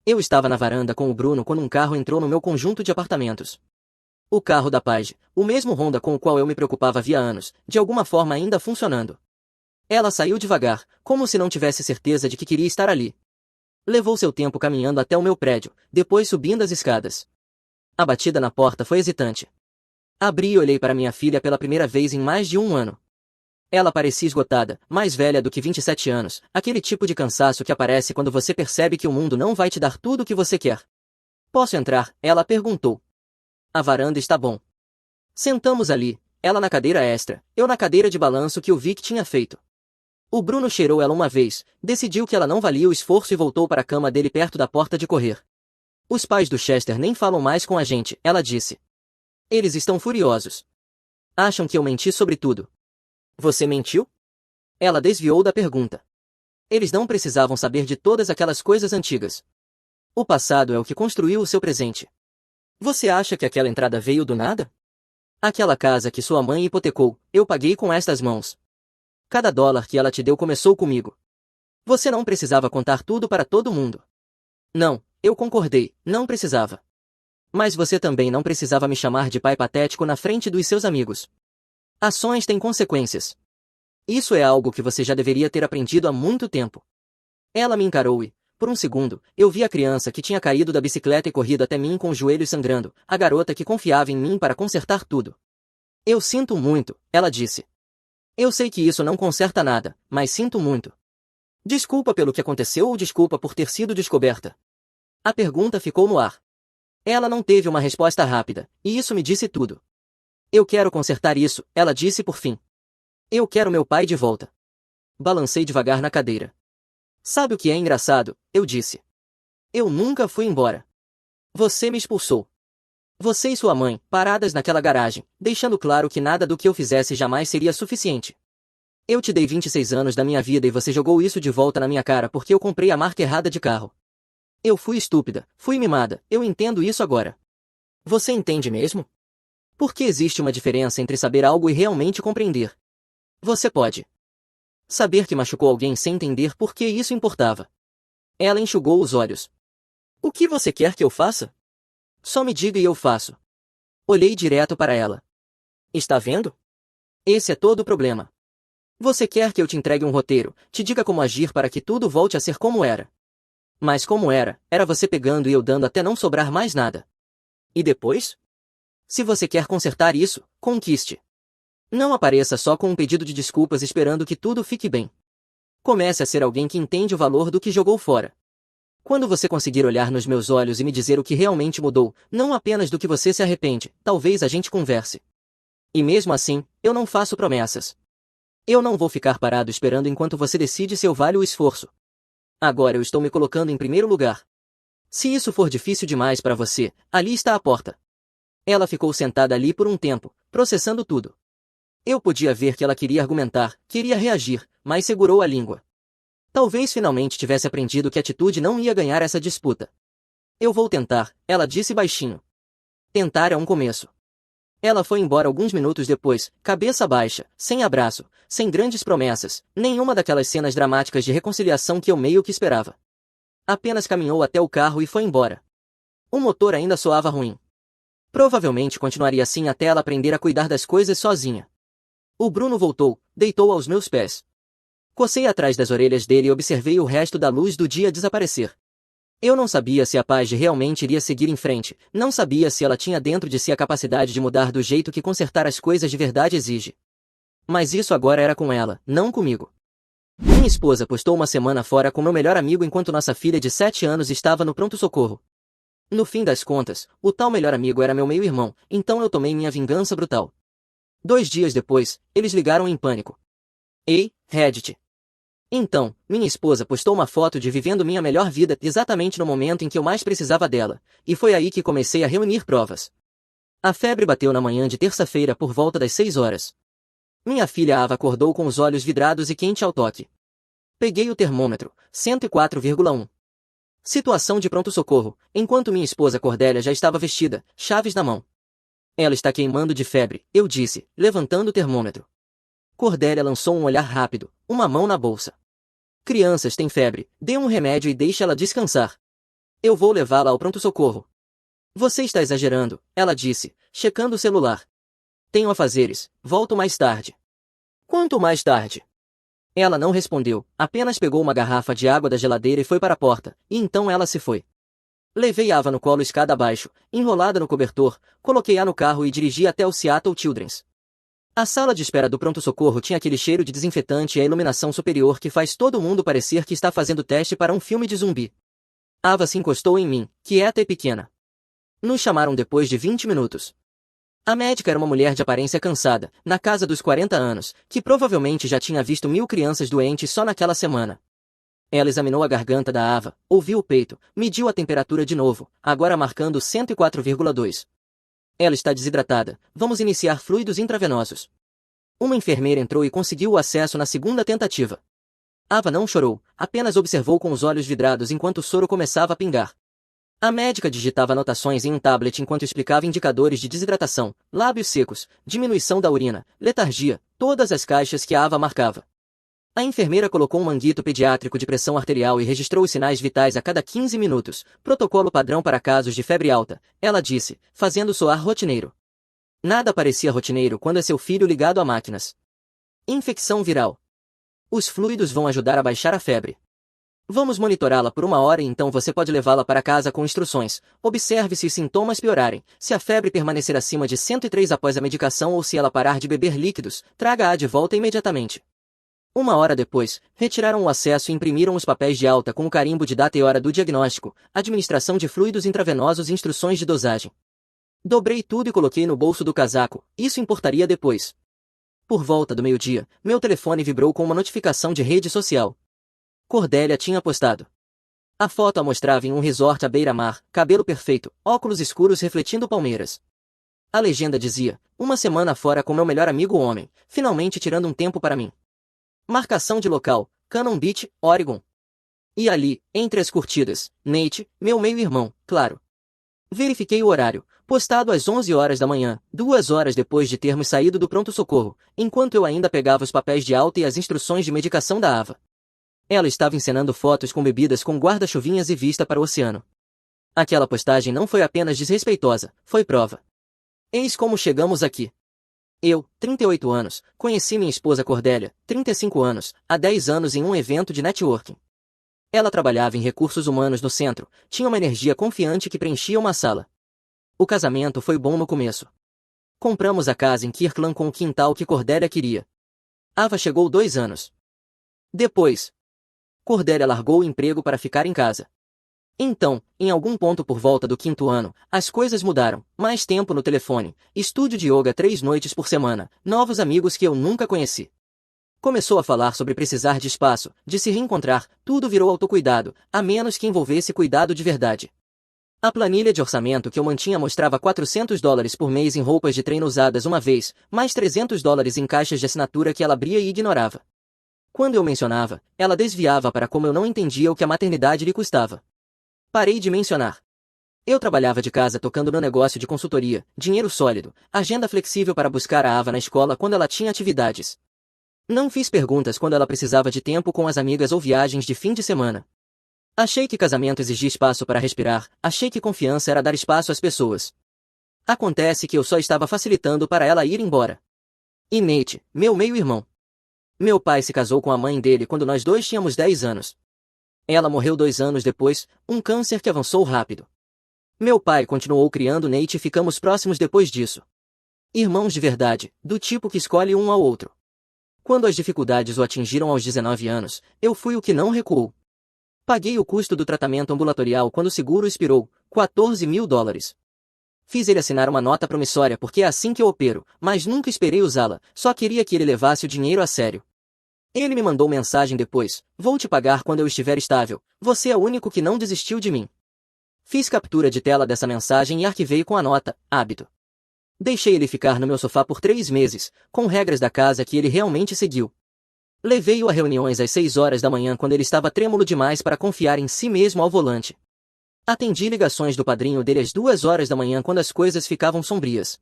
Eu estava na varanda com o Bruno quando um carro entrou no meu conjunto de apartamentos. O carro da Paige, o mesmo Honda com o qual eu me preocupava havia anos, de alguma forma ainda funcionando. Ela saiu devagar, como se não tivesse certeza de que queria estar ali. Levou seu tempo caminhando até o meu prédio, depois subindo as escadas. A batida na porta foi hesitante. Abri e olhei para minha filha pela primeira vez em mais de um ano. Ela parecia esgotada, mais velha do que 27 anos, aquele tipo de cansaço que aparece quando você percebe que o mundo não vai te dar tudo o que você quer. Posso entrar? Ela perguntou. A varanda está bom. Sentamos ali, ela na cadeira extra, eu na cadeira de balanço que o Vic tinha feito. O Bruno cheirou ela uma vez, decidiu que ela não valia o esforço e voltou para a cama dele perto da porta de correr. Os pais do Chester nem falam mais com a gente, ela disse. Eles estão furiosos. Acham que eu menti sobre tudo. Você mentiu? Ela desviou da pergunta. Eles não precisavam saber de todas aquelas coisas antigas. O passado é o que construiu o seu presente. Você acha que aquela entrada veio do nada? Aquela casa que sua mãe hipotecou, eu paguei com estas mãos. Cada dólar que ela te deu começou comigo. Você não precisava contar tudo para todo mundo. Não, eu concordei, não precisava. Mas você também não precisava me chamar de pai patético na frente dos seus amigos. Ações têm consequências. Isso é algo que você já deveria ter aprendido há muito tempo. Ela me encarou e, por um segundo, eu vi a criança que tinha caído da bicicleta e corrido até mim com os joelhos sangrando, a garota que confiava em mim para consertar tudo. Eu sinto muito, ela disse. Eu sei que isso não conserta nada, mas sinto muito. Desculpa pelo que aconteceu ou desculpa por ter sido descoberta? A pergunta ficou no ar. Ela não teve uma resposta rápida, e isso me disse tudo. Eu quero consertar isso, ela disse por fim. Eu quero meu pai de volta. Balancei devagar na cadeira. Sabe o que é engraçado? Eu disse. Eu nunca fui embora. Você me expulsou. Você e sua mãe, paradas naquela garagem, deixando claro que nada do que eu fizesse jamais seria suficiente. Eu te dei 26 anos da minha vida e você jogou isso de volta na minha cara porque eu comprei a marca errada de carro. Eu fui estúpida, fui mimada, eu entendo isso agora. Você entende mesmo? Porque existe uma diferença entre saber algo e realmente compreender. Você pode saber que machucou alguém sem entender por que isso importava. Ela enxugou os olhos. O que você quer que eu faça? Só me diga e eu faço. Olhei direto para ela. Está vendo? Esse é todo o problema. Você quer que eu te entregue um roteiro, te diga como agir para que tudo volte a ser como era. Mas como era você pegando e eu dando até não sobrar mais nada. E depois? Se você quer consertar isso, conquiste. Não apareça só com um pedido de desculpas esperando que tudo fique bem. Comece a ser alguém que entende o valor do que jogou fora. Quando você conseguir olhar nos meus olhos e me dizer o que realmente mudou, não apenas do que você se arrepende, talvez a gente converse. E mesmo assim, eu não faço promessas. Eu não vou ficar parado esperando enquanto você decide se eu valho o esforço. Agora eu estou me colocando em primeiro lugar. Se isso for difícil demais para você, ali está a porta. Ela ficou sentada ali por um tempo, processando tudo. Eu podia ver que ela queria argumentar, queria reagir, mas segurou a língua. Talvez finalmente tivesse aprendido que a atitude não ia ganhar essa disputa. Eu vou tentar, ela disse baixinho. Tentar é um começo. Ela foi embora alguns minutos depois, cabeça baixa, sem abraço, sem grandes promessas, nenhuma daquelas cenas dramáticas de reconciliação que eu meio que esperava. Apenas caminhou até o carro e foi embora. O motor ainda soava ruim. Provavelmente continuaria assim até ela aprender a cuidar das coisas sozinha. O Bruno voltou, deitou aos meus pés. Cocei atrás das orelhas dele e observei o resto da luz do dia desaparecer. Eu não sabia se a Paige realmente iria seguir em frente, não sabia se ela tinha dentro de si a capacidade de mudar do jeito que consertar as coisas de verdade exige. Mas isso agora era com ela, não comigo. Minha esposa postou uma semana fora com meu melhor amigo enquanto nossa filha de 7 anos estava no pronto-socorro. No fim das contas, o tal melhor amigo era meu meio-irmão, então eu tomei minha vingança brutal. 2 dias depois, eles ligaram em pânico. Ei, Reddit. Então, minha esposa postou uma foto de vivendo minha melhor vida exatamente no momento em que eu mais precisava dela, e foi aí que comecei a reunir provas. A febre bateu na manhã de terça-feira por volta das 6 horas. Minha filha Ava acordou com os olhos vidrados e quente ao toque. Peguei o termômetro, 104,1. Situação de pronto-socorro, enquanto minha esposa Cordélia já estava vestida, chaves na mão. Ela está queimando de febre, eu disse, levantando o termômetro. Cordélia lançou um olhar rápido, uma mão na bolsa. Crianças têm febre, dê um remédio e deixe ela descansar. Eu vou levá-la ao pronto-socorro. Você está exagerando, ela disse, checando o celular. Tenho afazeres, volto mais tarde. Quanto mais tarde? Ela não respondeu, apenas pegou uma garrafa de água da geladeira e foi para a porta, e então ela se foi. Levei Ava no colo escada abaixo, enrolada no cobertor, coloquei-a no carro e dirigi até o Seattle Children's. A sala de espera do pronto-socorro tinha aquele cheiro de desinfetante e a iluminação superior que faz todo mundo parecer que está fazendo teste para um filme de zumbi. Ava se encostou em mim, quieta e pequena. Nos chamaram depois de 20 minutos. A médica era uma mulher de aparência cansada, na casa dos 40 anos, que provavelmente já tinha visto 1000 crianças doentes só naquela semana. Ela examinou a garganta da Ava, ouviu o peito, mediu a temperatura de novo, agora marcando 104,2. Ela está desidratada, vamos iniciar fluidos intravenosos. Uma enfermeira entrou e conseguiu o acesso na segunda tentativa. Ava não chorou, apenas observou com os olhos vidrados enquanto o soro começava a pingar. A médica digitava anotações em um tablet enquanto explicava indicadores de desidratação, lábios secos, diminuição da urina, letargia, todas as caixas que a Ava marcava. A enfermeira colocou um manguito pediátrico de pressão arterial e registrou os sinais vitais a cada 15 minutos, protocolo padrão para casos de febre alta, ela disse, fazendo soar rotineiro. Nada parecia rotineiro quando é seu filho ligado a máquinas. Infecção viral. Os fluidos vão ajudar a baixar a febre. Vamos monitorá-la por 1 hora e então você pode levá-la para casa com instruções. Observe se os sintomas piorarem, se a febre permanecer acima de 103 após a medicação ou se ela parar de beber líquidos, traga-a de volta imediatamente. 1 hora depois, retiraram o acesso e imprimiram os papéis de alta com o carimbo de data e hora do diagnóstico, administração de fluidos intravenosos e instruções de dosagem. Dobrei tudo e coloquei no bolso do casaco, isso importaria depois. Por volta do meio-dia, meu telefone vibrou com uma notificação de rede social. Cordélia tinha postado. A foto a mostrava em um resort à beira-mar, cabelo perfeito, óculos escuros refletindo palmeiras. A legenda dizia, 1 semana fora com meu melhor amigo homem, finalmente tirando um tempo para mim. Marcação de local, Cannon Beach, Oregon. E ali, entre as curtidas, Nate, meu meio-irmão, claro. Verifiquei o horário, postado às 11 horas da manhã, 2 horas depois de termos saído do pronto-socorro, enquanto eu ainda pegava os papéis de alta e as instruções de medicação da Ava. Ela estava encenando fotos com bebidas com guarda-chuvinhas e vista para o oceano. Aquela postagem não foi apenas desrespeitosa, foi prova. Eis como chegamos aqui. Eu, 38 anos, conheci minha esposa Cordélia, 35 anos, há 10 anos em um evento de networking. Ela trabalhava em recursos humanos no centro, tinha uma energia confiante que preenchia uma sala. O casamento foi bom no começo. Compramos a casa em Kirkland com o quintal que Cordélia queria. Ava chegou 2 anos. Depois, Cordélia largou o emprego para ficar em casa. Então, em algum ponto por volta do 5º ano, as coisas mudaram. Mais tempo no telefone, estúdio de yoga 3 noites por semana, novos amigos que eu nunca conheci. Começou a falar sobre precisar de espaço, de se reencontrar, tudo virou autocuidado, a menos que envolvesse cuidado de verdade. A planilha de orçamento que eu mantinha mostrava $400 por mês em roupas de treino usadas uma vez, mais $300 em caixas de assinatura que ela abria e ignorava. Quando eu mencionava, ela desviava para como eu não entendia o que a maternidade lhe custava. Parei de mencionar. Eu trabalhava de casa tocando no negócio de consultoria, dinheiro sólido, agenda flexível para buscar a Ava na escola quando ela tinha atividades. Não fiz perguntas quando ela precisava de tempo com as amigas ou viagens de fim de semana. Achei que casamento exigia espaço para respirar, achei que confiança era dar espaço às pessoas. Acontece que eu só estava facilitando para ela ir embora. E Nate, meu meio-irmão. Meu pai se casou com a mãe dele quando nós dois tínhamos 10 anos. Ela morreu 2 anos depois, um câncer que avançou rápido. Meu pai continuou criando Nate e ficamos próximos depois disso. Irmãos de verdade, do tipo que escolhe um ao outro. Quando as dificuldades o atingiram aos 19 anos, eu fui o que não recuou. Paguei o custo do tratamento ambulatorial quando o seguro expirou, $14.000. Fiz ele assinar uma nota promissória porque é assim que eu opero, mas nunca esperei usá-la, só queria que ele levasse o dinheiro a sério. Ele me mandou mensagem depois: vou te pagar quando eu estiver estável, você é o único que não desistiu de mim. Fiz captura de tela dessa mensagem e arquivei com a nota, hábito. Deixei ele ficar no meu sofá por 3 meses, com regras da casa que ele realmente seguiu. Levei-o a reuniões às 6 horas da manhã quando ele estava trêmulo demais para confiar em si mesmo ao volante. Atendi ligações do padrinho dele às 2 horas da manhã quando as coisas ficavam sombrias.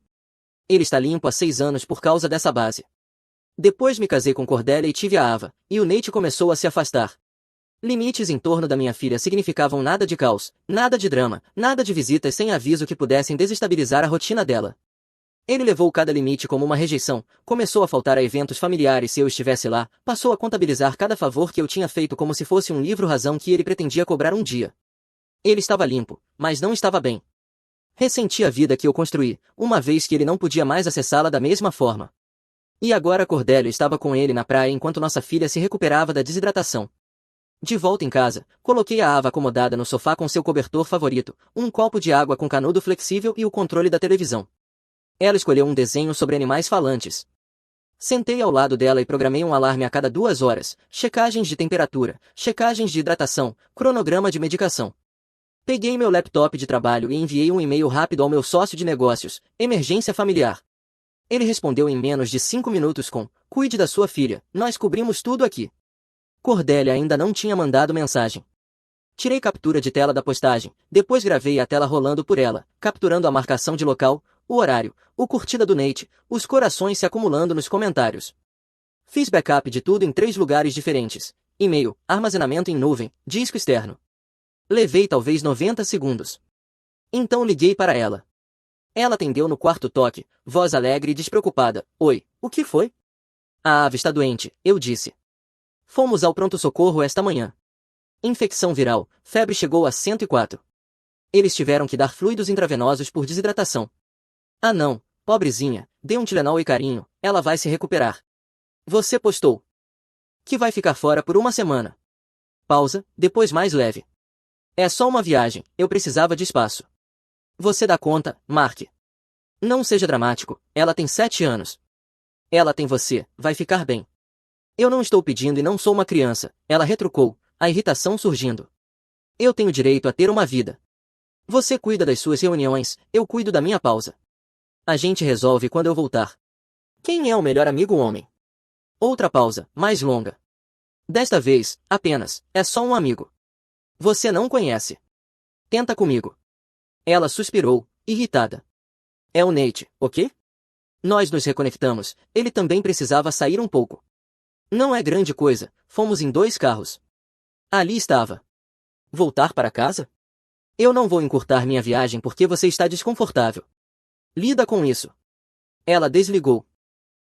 Ele está limpo há 6 anos por causa dessa base. Depois me casei com Cordélia e tive a Ava, e o Nate começou a se afastar. Limites em torno da minha filha significavam nada de caos, nada de drama, nada de visitas sem aviso que pudessem desestabilizar a rotina dela. Ele levou cada limite como uma rejeição, começou a faltar a eventos familiares se eu estivesse lá, passou a contabilizar cada favor que eu tinha feito como se fosse um livro-razão que ele pretendia cobrar um dia. Ele estava limpo, mas não estava bem. Ressenti a vida que eu construí, uma vez que ele não podia mais acessá-la da mesma forma. E agora Cordélia estava com ele na praia enquanto nossa filha se recuperava da desidratação. De volta em casa, coloquei a Ava acomodada no sofá com seu cobertor favorito, um copo de água com canudo flexível e o controle da televisão. Ela escolheu um desenho sobre animais falantes. Sentei ao lado dela e programei um alarme a cada 2 horas, checagens de temperatura, checagens de hidratação, cronograma de medicação. Peguei meu laptop de trabalho e enviei um e-mail rápido ao meu sócio de negócios, emergência familiar. Ele respondeu em menos de 5 minutos com: cuide da sua filha, nós cobrimos tudo aqui. Cordélia ainda não tinha mandado mensagem. Tirei captura de tela da postagem, depois gravei a tela rolando por ela, capturando a marcação de local, o horário, o curtida do Nate, os corações se acumulando nos comentários. Fiz backup de tudo em 3 lugares diferentes: e-mail, armazenamento em nuvem, disco externo. Levei talvez 90 segundos. Então liguei para ela. Ela atendeu no quarto toque, voz alegre e despreocupada. Oi, o que foi? A Ava está doente, eu disse. Fomos ao pronto-socorro esta manhã. Infecção viral, febre chegou a 104. Eles tiveram que dar fluidos intravenosos por desidratação. Ah não, pobrezinha, dê um Tilenol e carinho, ela vai se recuperar. Você postou que vai ficar fora por 1 semana. Pausa, depois mais leve. É só uma viagem, eu precisava de espaço. Você dá conta, Mark. Não seja dramático, ela tem 7 anos. Ela tem você, vai ficar bem. Eu não estou pedindo e não sou uma criança, ela retrucou, a irritação surgindo. Eu tenho direito a ter uma vida. Você cuida das suas reuniões, eu cuido da minha pausa. A gente resolve quando eu voltar. Quem é o melhor amigo homem? Outra pausa, mais longa. Desta vez, apenas, é só um amigo. Você não conhece. Tenta comigo. Ela suspirou, irritada. É o Nate, ok? Nós nos reconectamos, ele também precisava sair um pouco. Não é grande coisa, fomos em 2 carros. Ali estava. Voltar para casa? Eu não vou encurtar minha viagem porque você está desconfortável. Lida com isso. Ela desligou.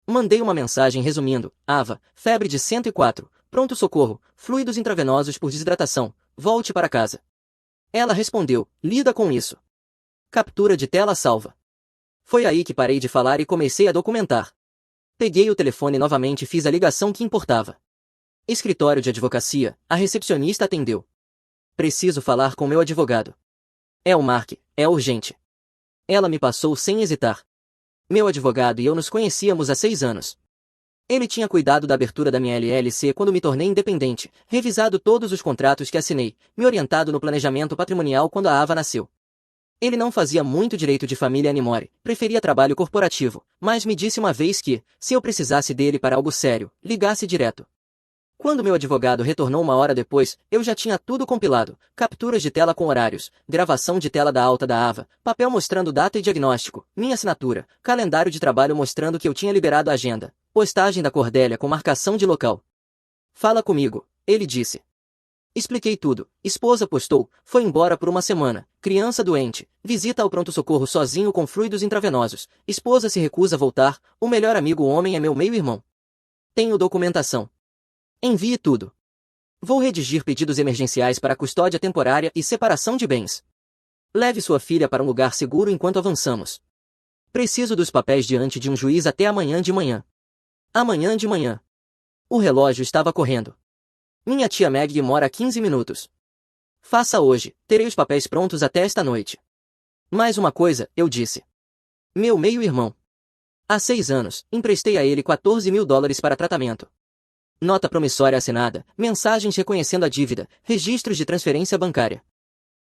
Mandei uma mensagem resumindo: Ava, febre de 104, pronto-socorro, fluidos intravenosos por desidratação, volte para casa. Ela respondeu: lida com isso. Captura de tela salva. Foi aí que parei de falar e comecei a documentar. Peguei o telefone novamente e fiz a ligação que importava. Escritório de advocacia, a recepcionista atendeu. Preciso falar com meu advogado. É o Mark, é urgente. Ela me passou sem hesitar. Meu advogado e eu nos conhecíamos há 6 anos. Ele tinha cuidado da abertura da minha LLC quando me tornei independente, revisado todos os contratos que assinei, me orientado no planejamento patrimonial quando a Ava nasceu. Ele não fazia muito direito de família Animore, preferia trabalho corporativo, mas me disse uma vez que, se eu precisasse dele para algo sério, ligasse direto. Quando meu advogado retornou 1 hora depois, eu já tinha tudo compilado: capturas de tela com horários, gravação de tela da alta da Ava, papel mostrando data e diagnóstico, minha assinatura, calendário de trabalho mostrando que eu tinha liberado a agenda, postagem da Cordélia com marcação de local. Fala comigo, ele disse. Expliquei tudo. Esposa postou, foi embora por 1 semana, criança doente, visita ao pronto-socorro sozinho com fluidos intravenosos, esposa se recusa a voltar, o melhor amigo homem é meu meio-irmão. Tenho documentação. Envie tudo. Vou redigir pedidos emergenciais para custódia temporária e separação de bens. Leve sua filha para um lugar seguro enquanto avançamos. Preciso dos papéis diante de um juiz até amanhã de manhã. Amanhã de manhã. O relógio estava correndo. Minha tia Maggie mora a 15 minutos. Faça hoje, terei os papéis prontos até esta noite. Mais uma coisa, eu disse. Meu meio-irmão. Há 6 anos, emprestei a ele $14.000 para tratamento. Nota promissória assinada, mensagens reconhecendo a dívida, registros de transferência bancária.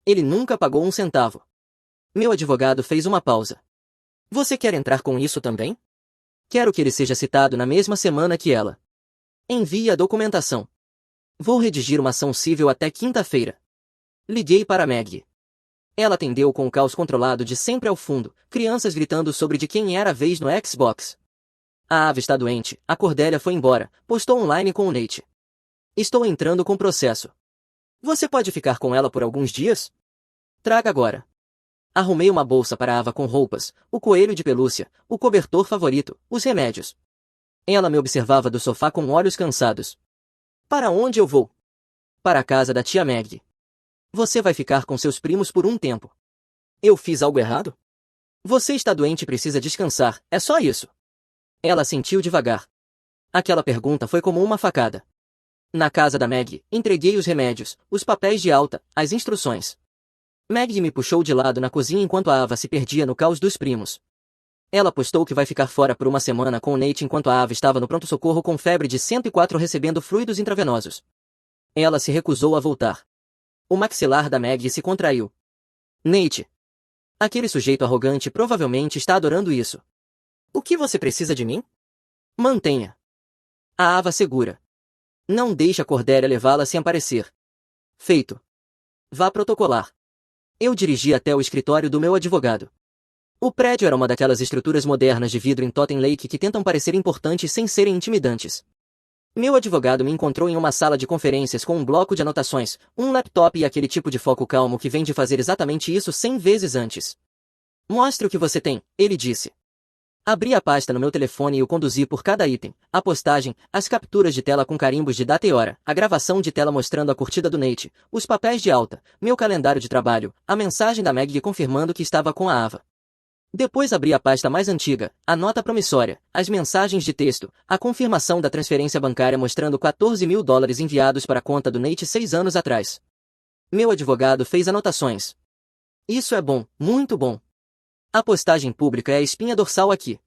Ele nunca pagou 1 centavo. Meu advogado fez uma pausa. Você quer entrar com isso também? Quero que ele seja citado na mesma semana que ela. Envie a documentação. Vou redigir uma ação civil até quinta-feira. Liguei para Maggie. Ela atendeu com o caos controlado de sempre ao fundo, crianças gritando sobre de quem era a vez no Xbox. A Ava está doente, a Cordélia foi embora, postou online com o Nate. Estou entrando com processo. Você pode ficar com ela por alguns dias? Traga agora. Arrumei uma bolsa para a Ava com roupas, o coelho de pelúcia, o cobertor favorito, os remédios. Ela me observava do sofá com olhos cansados. Para onde eu vou? Para a casa da tia Maggie. Você vai ficar com seus primos por um tempo. Eu fiz algo errado? Você está doente e precisa descansar, é só isso. Ela assentiu devagar. Aquela pergunta foi como uma facada. Na casa da Maggie, entreguei os remédios, os papéis de alta, as instruções. Maggie me puxou de lado na cozinha enquanto a Ava se perdia no caos dos primos. Ela postou que vai ficar fora por 1 semana com o Nate enquanto a Ava estava no pronto-socorro com febre de 104 recebendo fluidos intravenosos. Ela se recusou a voltar. O maxilar da Maggie se contraiu. Nate. Aquele sujeito arrogante provavelmente está adorando isso. O que você precisa de mim? Mantenha. A Ava segura. Não deixe a Cordélia levá-la sem aparecer. Feito. Vá protocolar. Eu dirigi até o escritório do meu advogado. O prédio era uma daquelas estruturas modernas de vidro em Totem Lake que tentam parecer importantes sem serem intimidantes. Meu advogado me encontrou em uma sala de conferências com um bloco de anotações, um laptop e aquele tipo de foco calmo que vem de fazer exatamente isso 100 vezes antes. Mostre o que você tem, ele disse. Abri a pasta no meu telefone e o conduzi por cada item, a postagem, as capturas de tela com carimbos de data e hora, a gravação de tela mostrando a curtida do Nate, os papéis de alta, meu calendário de trabalho, a mensagem da Maggie confirmando que estava com a Ava. Depois abri a pasta mais antiga, a nota promissória, as mensagens de texto, a confirmação da transferência bancária mostrando $14.000 enviados para a conta do Nate 6 anos atrás. Meu advogado fez anotações. Isso é bom, muito bom. A postagem pública é a espinha dorsal aqui.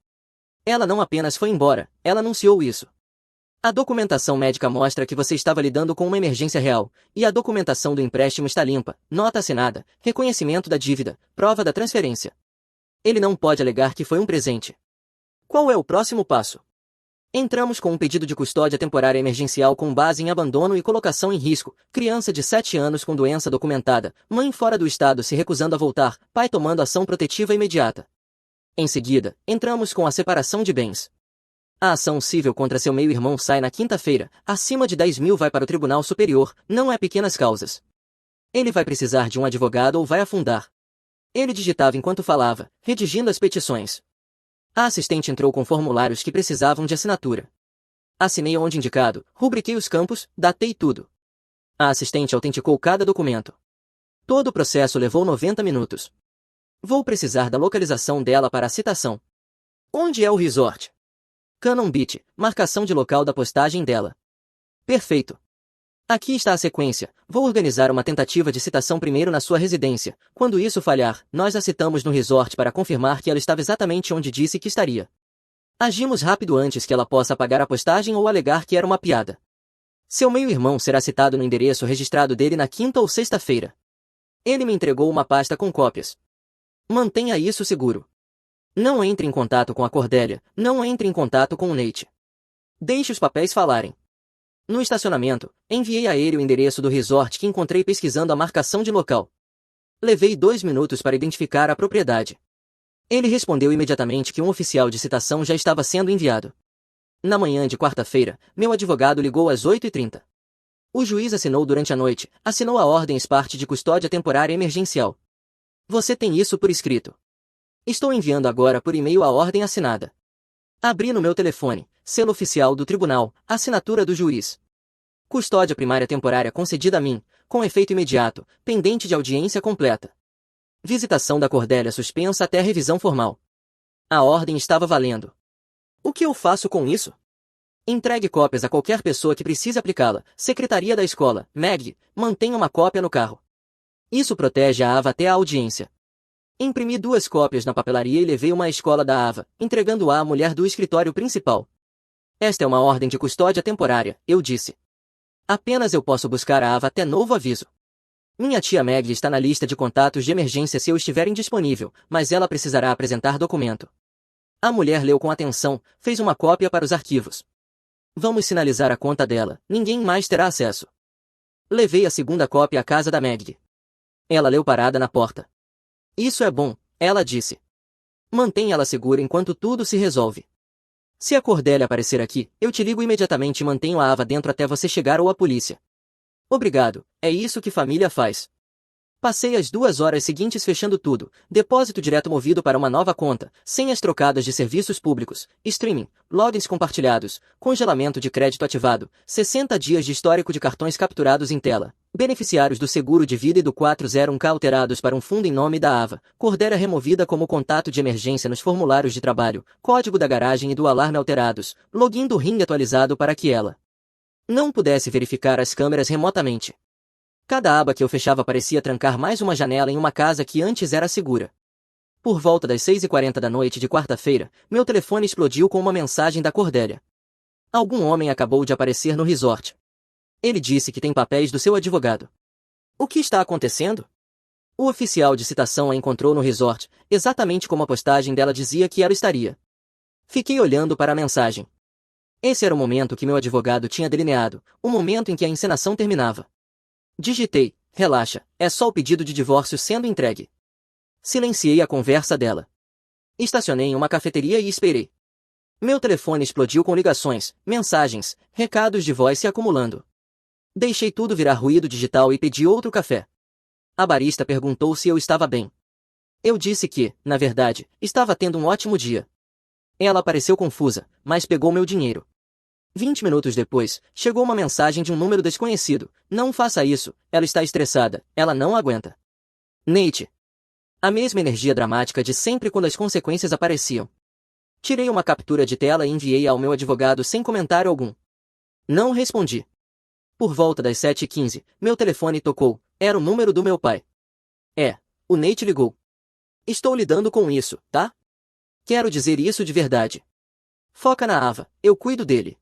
Ela não apenas foi embora, ela anunciou isso. A documentação médica mostra que você estava lidando com uma emergência real, e a documentação do empréstimo está limpa, nota assinada, reconhecimento da dívida, prova da transferência. Ele não pode alegar que foi um presente. Qual é o próximo passo? Entramos com um pedido de custódia temporária emergencial com base em abandono e colocação em risco, criança de 7 anos com doença documentada, mãe fora do estado se recusando a voltar, pai tomando ação protetiva imediata. Em seguida, entramos com a separação de bens. A ação civil contra seu meio-irmão sai na quinta-feira, acima de 10 mil vai para o Tribunal Superior, não é pequenas causas. Ele vai precisar de um advogado ou vai afundar. Ele digitava enquanto falava, redigindo as petições. A assistente entrou com formulários que precisavam de assinatura. Assinei onde indicado, rubriquei os campos, datei tudo. A assistente autenticou cada documento. Todo o processo levou 90 minutos. Vou precisar da localização dela para a citação. Onde é o resort? Cannon Beach, marcação de local da postagem dela. Perfeito. Aqui está a sequência. Vou organizar uma tentativa de citação primeiro na sua residência. Quando isso falhar, nós a citamos no resort para confirmar que ela estava exatamente onde disse que estaria. Agimos rápido antes que ela possa apagar a postagem ou alegar que era uma piada. Seu meio-irmão será citado no endereço registrado dele na quinta ou sexta-feira. Ele me entregou uma pasta com cópias. Mantenha isso seguro. Não entre em contato com a Cordélia, não entre em contato com o Nate. Deixe os papéis falarem. No estacionamento, enviei a ele o endereço do resort que encontrei pesquisando a marcação de local. Levei 2 minutos para identificar a propriedade. Ele respondeu imediatamente que um oficial de citação já estava sendo enviado. Na manhã de quarta-feira, meu advogado ligou às 8h30. O juiz assinou durante a noite, assinou a ordem parte de custódia temporária emergencial. Você tem isso por escrito. Estou enviando agora por e-mail a ordem assinada. Abri no meu telefone, selo oficial do tribunal, assinatura do juiz. Custódia primária temporária concedida a mim, com efeito imediato, pendente de audiência completa. Visitação da Cordélia suspensa até revisão formal. A ordem estava valendo. O que eu faço com isso? Entregue cópias a qualquer pessoa que precise aplicá-la. Secretaria da escola, Meg, mantenha uma cópia no carro. Isso protege a Ava até a audiência. Imprimi 2 cópias na papelaria e levei uma à escola da Ava, entregando-a à mulher do escritório principal. Esta é uma ordem de custódia temporária, eu disse. Apenas eu posso buscar a Ava até novo aviso. Minha tia Meg está na lista de contatos de emergência se eu estiver indisponível, mas ela precisará apresentar documento. A mulher leu com atenção, fez uma cópia para os arquivos. Vamos sinalizar a conta dela, ninguém mais terá acesso. Levei a segunda cópia à casa da Meg. Ela leu parada na porta. Isso é bom, ela disse. Mantém ela segura enquanto tudo se resolve. Se a Cordélia aparecer aqui, eu te ligo imediatamente e mantenho a Ava dentro até você chegar ou a polícia. Obrigado, é isso que família faz. Passei as 2 horas seguintes fechando tudo, depósito direto movido para uma nova conta, senhas trocadas de serviços públicos, streaming, logins compartilhados, congelamento de crédito ativado, 60 dias de histórico de cartões capturados em tela, beneficiários do seguro de vida e do 401k alterados para um fundo em nome da Ava, Cordélia removida como contato de emergência nos formulários de trabalho, código da garagem e do alarme alterados, login do ringue atualizado para que ela não pudesse verificar as câmeras remotamente. Cada aba que eu fechava parecia trancar mais uma janela em uma casa que antes era segura. Por volta das 6h40 da noite de quarta-feira, meu telefone explodiu com uma mensagem da Cordélia. Algum homem acabou de aparecer no resort. Ele disse que tem papéis do seu advogado. O que está acontecendo? O oficial de citação a encontrou no resort, exatamente como a postagem dela dizia que ela estaria. Fiquei olhando para a mensagem. Esse era o momento que meu advogado tinha delineado, o momento em que a encenação terminava. Digitei, relaxa, é só o pedido de divórcio sendo entregue. Silenciei a conversa dela. Estacionei em uma cafeteria e esperei. Meu telefone explodiu com ligações, mensagens, recados de voz se acumulando. Deixei tudo virar ruído digital e pedi outro café. A barista perguntou se eu estava bem. Eu disse que, na verdade, estava tendo um ótimo dia. Ela pareceu confusa, mas pegou meu dinheiro. 20 minutos depois, chegou uma mensagem de um número desconhecido. Não faça isso, ela está estressada, ela não aguenta. Nate. A mesma energia dramática de sempre quando as consequências apareciam. Tirei uma captura de tela e enviei ao meu advogado sem comentário algum. Não respondi. Por volta das 7h15, meu telefone tocou, era o número do meu pai. O Nate ligou. Estou lidando com isso, tá? Quero dizer isso de verdade. Foca na Ava, eu cuido dele.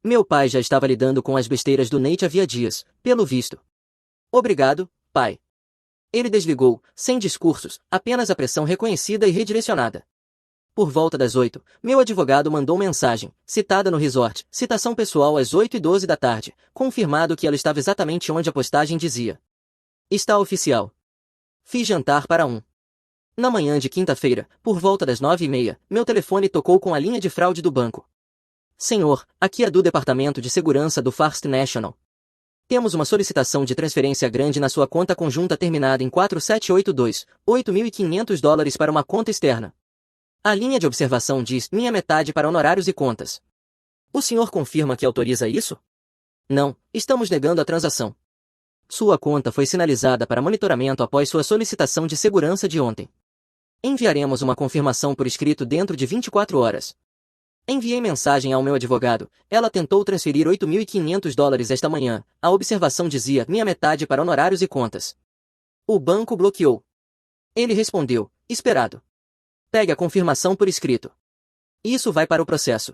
Meu pai já estava lidando com as besteiras do Nate havia dias, pelo visto. Obrigado, pai. Ele desligou, sem discursos, apenas a pressão reconhecida e redirecionada. Por volta das 8, meu advogado mandou mensagem, citada no resort, citação pessoal às 8h12 da tarde, confirmado que ela estava exatamente onde a postagem dizia. Está oficial. Fiz jantar para um. Na manhã de quinta-feira, por volta das 9h30, meu telefone tocou com a linha de fraude do banco. Senhor, aqui é do Departamento de Segurança do First National. Temos uma solicitação de transferência grande na sua conta conjunta terminada em 4782, $8.500 para uma conta externa. A linha de observação diz minha metade para honorários e contas. O senhor confirma que autoriza isso? Não, estamos negando a transação. Sua conta foi sinalizada para monitoramento após sua solicitação de segurança de ontem. Enviaremos uma confirmação por escrito dentro de 24 horas. Enviei mensagem ao meu advogado, ela tentou transferir $8.500 esta manhã, a observação dizia minha metade para honorários e contas. O banco bloqueou. Ele respondeu, esperado. Pegue a confirmação por escrito. Isso vai para o processo.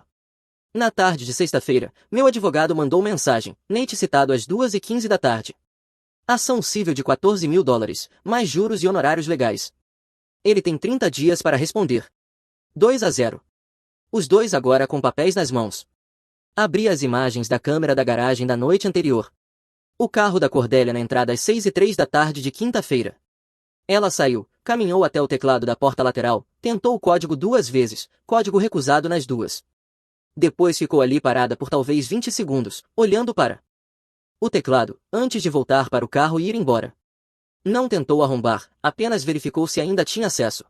Na tarde de sexta-feira, meu advogado mandou mensagem, Nate citado às 2h15 da tarde. Ação civil de $14.000, mais juros e honorários legais. Ele tem 30 dias para responder. 2-0. Os dois agora com papéis nas mãos. Abri as imagens da câmera da garagem da noite anterior. O carro da Cordélia na entrada às 6h03 da tarde de quinta-feira. Ela saiu, caminhou até o teclado da porta lateral, tentou o código 2 vezes, código recusado nas duas. Depois ficou ali parada por talvez 20 segundos, olhando para o teclado, antes de voltar para o carro e ir embora. Não tentou arrombar, apenas verificou se ainda tinha acesso.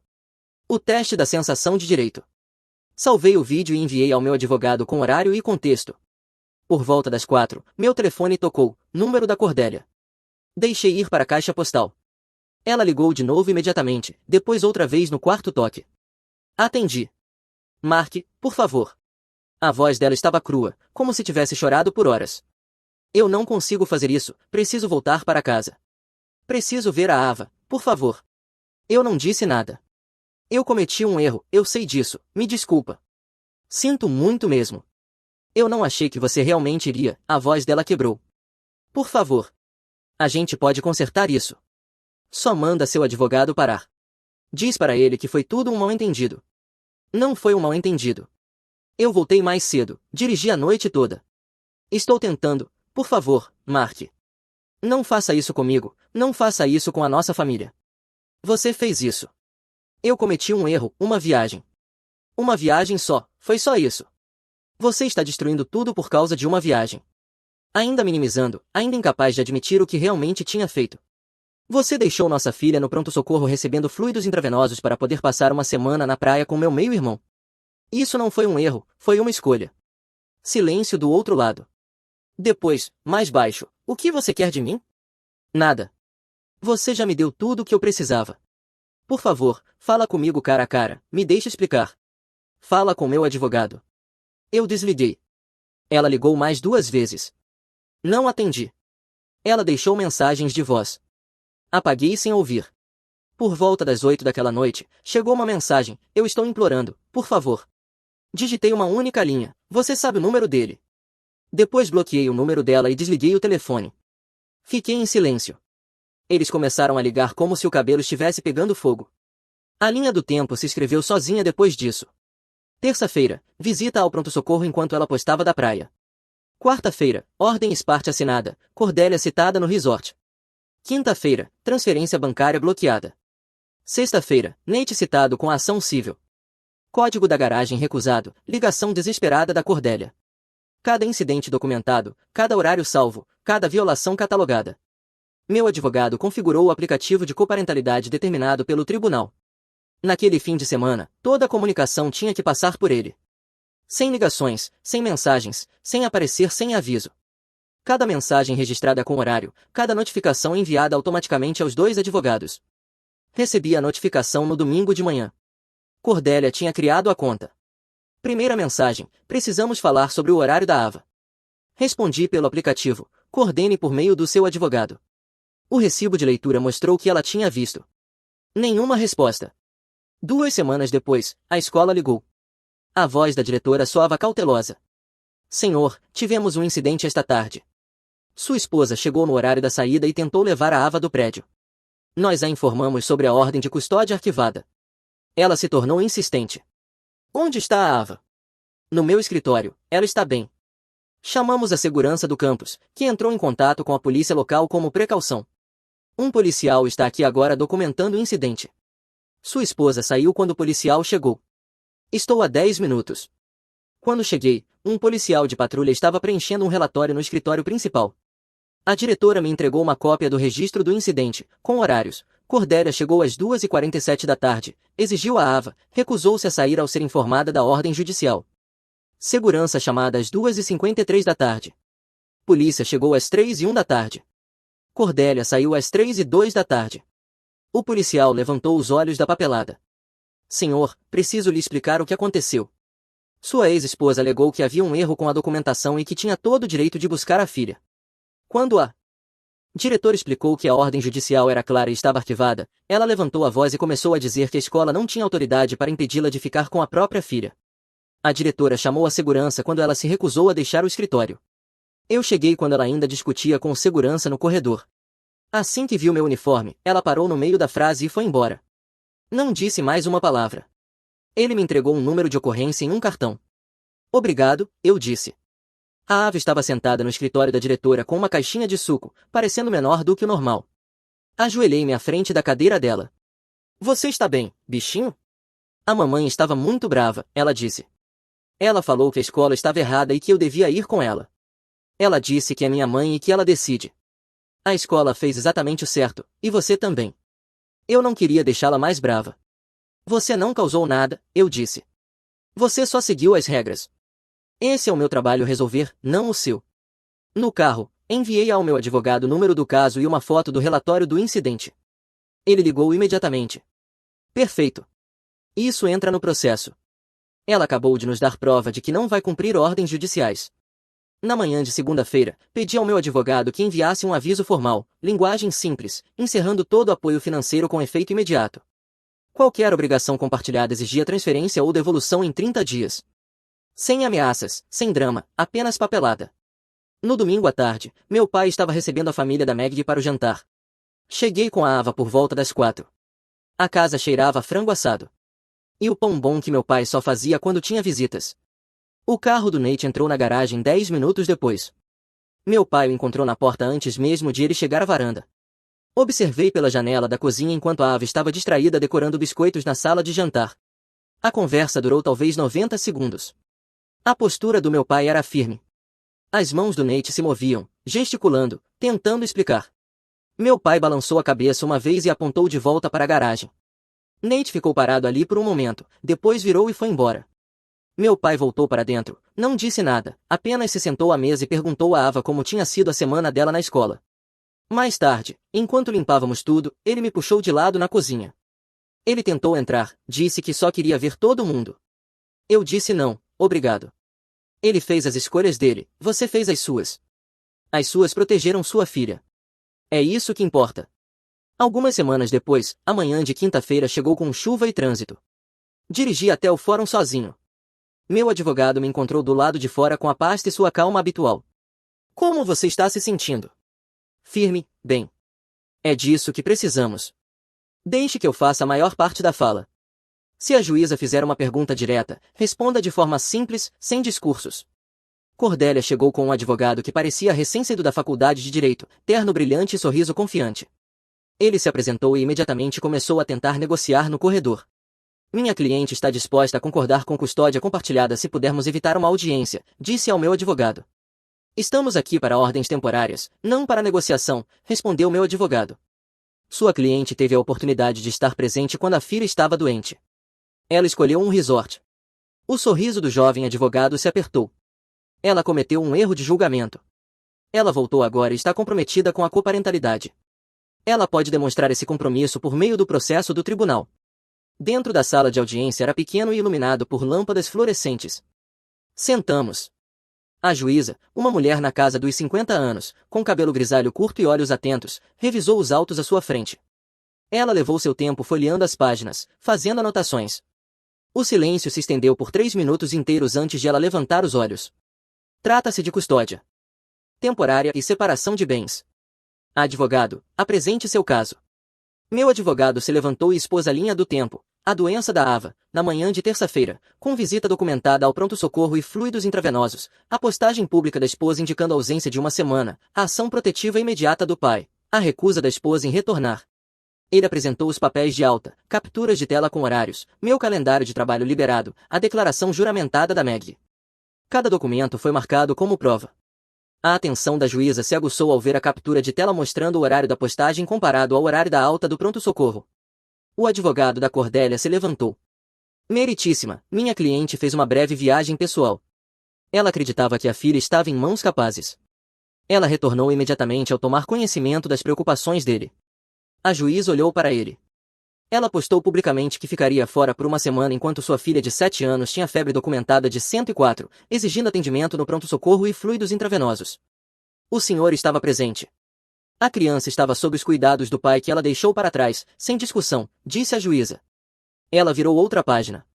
O teste da sensação de direito. Salvei o vídeo e enviei ao meu advogado com horário e contexto. Por volta das 4, meu telefone tocou, número da Cordélia. Deixei ir para a caixa postal. Ela ligou de novo imediatamente, depois outra vez no quarto toque. Atendi. Marque, por favor. A voz dela estava crua, como se tivesse chorado por horas. Eu não consigo fazer isso, preciso voltar para casa. Preciso ver a Ava, por favor. Eu não disse nada. Eu cometi um erro, eu sei disso, me desculpa. Sinto muito mesmo. Eu não achei que você realmente iria, a voz dela quebrou. Por favor. A gente pode consertar isso. Só manda seu advogado parar. Diz para ele que foi tudo um mal-entendido. Não foi um mal-entendido. Eu voltei mais cedo, dirigi a noite toda. Estou tentando, por favor, Mark. Não faça isso comigo, não faça isso com a nossa família. Você fez isso. Eu cometi um erro, uma viagem. Uma viagem só, foi só isso. Você está destruindo tudo por causa de uma viagem. Ainda minimizando, ainda incapaz de admitir o que realmente tinha feito. Você deixou nossa filha no pronto-socorro recebendo fluidos intravenosos para poder passar uma semana na praia com meu meio-irmão. Isso não foi um erro, foi uma escolha. Silêncio do outro lado. Depois, mais baixo, o que você quer de mim? Nada. Você já me deu tudo o que eu precisava. Por favor, fala comigo cara a cara, me deixe explicar. Fala com meu advogado. Eu desliguei. Ela ligou mais 2 vezes. Não atendi. Ela deixou mensagens de voz. Apaguei sem ouvir. Por volta das 8 daquela noite, chegou uma mensagem, eu estou implorando, por favor. Digitei uma única linha, você sabe o número dele. Depois bloqueei o número dela e desliguei o telefone. Fiquei em silêncio. Eles começaram a ligar como se o cabelo estivesse pegando fogo. A linha do tempo se escreveu sozinha depois disso. Terça-feira, visita ao pronto-socorro enquanto ela postava da praia. Quarta-feira, ordem Sparte assinada, Cordélia citada no resort. Quinta-feira, transferência bancária bloqueada. Sexta-feira, Nate citado com a ação civil. Código da garagem recusado, ligação desesperada da Cordélia. Cada incidente documentado, cada horário salvo, cada violação catalogada. Meu advogado configurou o aplicativo de coparentalidade determinado pelo tribunal. Naquele fim de semana, toda a comunicação tinha que passar por ele. Sem ligações, sem mensagens, sem aparecer sem aviso. Cada mensagem registrada com horário, cada notificação enviada automaticamente aos 2 advogados. Recebi a notificação no domingo de manhã. Cordélia tinha criado a conta. Primeira mensagem, precisamos falar sobre o horário da Ava. Respondi pelo aplicativo, coordene por meio do seu advogado. O recibo de leitura mostrou que ela tinha visto. Nenhuma resposta. 2 semanas depois, a escola ligou. A voz da diretora soava cautelosa. Senhor, tivemos um incidente esta tarde. Sua esposa chegou no horário da saída e tentou levar a Ava do prédio. Nós a informamos sobre a ordem de custódia arquivada. Ela se tornou insistente. Onde está a Ava? No meu escritório, ela está bem. Chamamos a segurança do campus, que entrou em contato com a polícia local como precaução. Um policial está aqui agora documentando o incidente. Sua esposa saiu quando o policial chegou. Estou há 10 minutos. Quando cheguei, um policial de patrulha estava preenchendo um relatório no escritório principal. A diretora me entregou uma cópia do registro do incidente, com horários. Cordélia chegou às 2h47 da tarde, exigiu a Ava, recusou-se a sair ao ser informada da ordem judicial. Segurança chamada às 2h53 da tarde. Polícia chegou às 3h01 da tarde. Cordélia saiu às 3h02 da tarde. O policial levantou os olhos da papelada. Senhor, preciso lhe explicar o que aconteceu. Sua ex-esposa alegou que havia um erro com a documentação e que tinha todo o direito de buscar a filha. Quando a diretor explicou que a ordem judicial era clara e estava arquivada, ela levantou a voz e começou a dizer que a escola não tinha autoridade para impedi-la de ficar com a própria filha. A diretora chamou a segurança quando ela se recusou a deixar o escritório. Eu cheguei quando ela ainda discutia com o segurança no corredor. Assim que viu meu uniforme, ela parou no meio da frase e foi embora. Não disse mais uma palavra. Ele me entregou um número de ocorrência em um cartão. Obrigado, eu disse. A Ava estava sentada no escritório da diretora com uma caixinha de suco, parecendo menor do que o normal. Ajoelhei-me à frente da cadeira dela. Você está bem, bichinho? A mamãe estava muito brava, ela disse. Ela falou que a escola estava errada e que eu devia ir com ela. Ela disse que é minha mãe e que ela decide. A escola fez exatamente o certo, e você também. Eu não queria deixá-la mais brava. Você não causou nada, eu disse. Você só seguiu as regras. Esse é o meu trabalho resolver, não o seu. No carro, enviei ao meu advogado o número do caso e uma foto do relatório do incidente. Ele ligou imediatamente. Perfeito. Isso entra no processo. Ela acabou de nos dar prova de que não vai cumprir ordens judiciais. Na manhã de segunda-feira, pedi ao meu advogado que enviasse um aviso formal, linguagem simples, encerrando todo o apoio financeiro com efeito imediato. Qualquer obrigação compartilhada exigia transferência ou devolução em 30 dias. Sem ameaças, sem drama, apenas papelada. No domingo à tarde, meu pai estava recebendo a família da Maggie para o jantar. Cheguei com a Ava por volta das 4. A casa cheirava a frango assado. E o pão bom que meu pai só fazia quando tinha visitas. O carro do Nate entrou na garagem 10 minutos depois. Meu pai o encontrou na porta antes mesmo de ele chegar à varanda. Observei pela janela da cozinha enquanto a Ava estava distraída decorando biscoitos na sala de jantar. A conversa durou talvez 90 segundos. A postura do meu pai era firme. As mãos do Nate se moviam, gesticulando, tentando explicar. Meu pai balançou a cabeça uma vez e apontou de volta para a garagem. Nate ficou parado ali por um momento, depois virou e foi embora. Meu pai voltou para dentro, não disse nada, apenas se sentou à mesa e perguntou a Ava como tinha sido a semana dela na escola. Mais tarde, enquanto limpávamos tudo, ele me puxou de lado na cozinha. Ele tentou entrar, disse que só queria ver todo mundo. Eu disse não, obrigado. Ele fez as escolhas dele, você fez as suas. As suas protegeram sua filha. É isso que importa. Algumas semanas depois, a manhã de quinta-feira chegou com chuva e trânsito. Dirigi até o fórum sozinho. Meu advogado me encontrou do lado de fora com a pasta e sua calma habitual. Como você está se sentindo? Firme, bem. É disso que precisamos. Deixe que eu faça a maior parte da fala. Se a juíza fizer uma pergunta direta, responda de forma simples, sem discursos. Cordélia chegou com um advogado que parecia recém-saído da faculdade de Direito, terno brilhante e sorriso confiante. Ele se apresentou e imediatamente começou a tentar negociar no corredor. Minha cliente está disposta a concordar com custódia compartilhada se pudermos evitar uma audiência, disse ao meu advogado. Estamos aqui para ordens temporárias, não para negociação, respondeu meu advogado. Sua cliente teve a oportunidade de estar presente quando a filha estava doente. Ela escolheu um resort. O sorriso do jovem advogado se apertou. Ela cometeu um erro de julgamento. Ela voltou agora e está comprometida com a coparentalidade. Ela pode demonstrar esse compromisso por meio do processo do tribunal. Dentro da sala de audiência era pequeno e iluminado por lâmpadas fluorescentes. Sentamos. A juíza, uma mulher na casa dos 50 anos, com cabelo grisalho curto e olhos atentos, revisou os autos à sua frente. Ela levou seu tempo folheando as páginas, fazendo anotações. O silêncio se estendeu por 3 minutos inteiros antes de ela levantar os olhos. Trata-se de custódia temporária e separação de bens. Advogado, apresente seu caso. Meu advogado se levantou e expôs a linha do tempo, a doença da Ava, na manhã de terça-feira, com visita documentada ao pronto-socorro e fluidos intravenosos, a postagem pública da esposa indicando a ausência de uma semana, a ação protetiva imediata do pai, a recusa da esposa em retornar. Ele apresentou os papéis de alta, capturas de tela com horários, meu calendário de trabalho liberado, a declaração juramentada da Maggie. Cada documento foi marcado como prova. A atenção da juíza se aguçou ao ver a captura de tela mostrando o horário da postagem comparado ao horário da alta do pronto-socorro. O advogado da Cordélia se levantou. Meritíssima, minha cliente fez uma breve viagem pessoal. Ela acreditava que a filha estava em mãos capazes. Ela retornou imediatamente ao tomar conhecimento das preocupações dele. A juíza olhou para ele. Ela postou publicamente que ficaria fora por uma semana enquanto sua filha de 7 anos tinha febre documentada de 104, exigindo atendimento no pronto-socorro e fluidos intravenosos. O senhor estava presente. A criança estava sob os cuidados do pai que ela deixou para trás, sem discussão, disse a juíza. Ela virou outra página.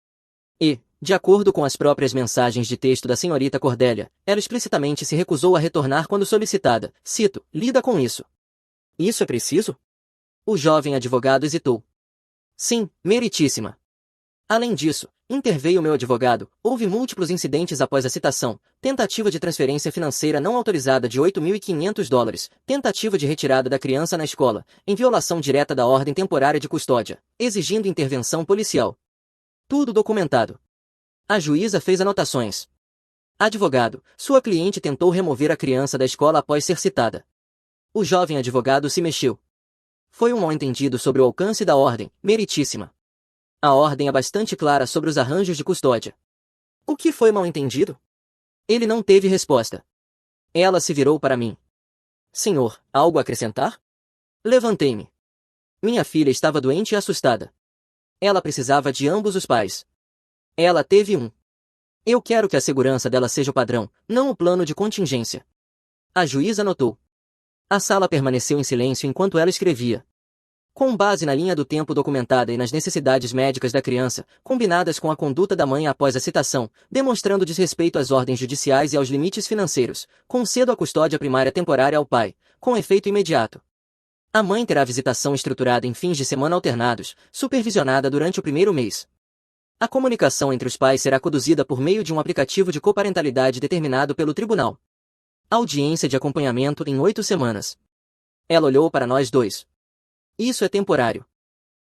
E, de acordo com as próprias mensagens de texto da senhorita Cordélia, ela explicitamente se recusou a retornar quando solicitada, cito, lida com isso. Isso é preciso? O jovem advogado hesitou. Sim, meritíssima. Além disso, interveio meu advogado, houve múltiplos incidentes após a citação, tentativa de transferência financeira não autorizada de $8.500, tentativa de retirada da criança na escola, em violação direta da ordem temporária de custódia, exigindo intervenção policial. Tudo documentado. A juíza fez anotações. Advogado, sua cliente tentou remover a criança da escola após ser citada. O jovem advogado se mexeu. Foi um mal-entendido sobre o alcance da ordem, meritíssima. A ordem é bastante clara sobre os arranjos de custódia. O que foi mal-entendido? Ele não teve resposta. Ela se virou para mim. Senhor, algo a acrescentar? Levantei-me. Minha filha estava doente e assustada. Ela precisava de ambos os pais. Ela teve um. Eu quero que a segurança dela seja o padrão, não o plano de contingência. A juíza notou. A sala permaneceu em silêncio enquanto ela escrevia. Com base na linha do tempo documentada e nas necessidades médicas da criança, combinadas com a conduta da mãe após a citação, demonstrando desrespeito às ordens judiciais e aos limites financeiros, concedo a custódia primária temporária ao pai, com efeito imediato. A mãe terá visitação estruturada em fins de semana alternados, supervisionada durante o primeiro mês. A comunicação entre os pais será conduzida por meio de um aplicativo de coparentalidade determinado pelo tribunal. Audiência de acompanhamento em 8 semanas. Ela olhou para nós dois. Isso é temporário.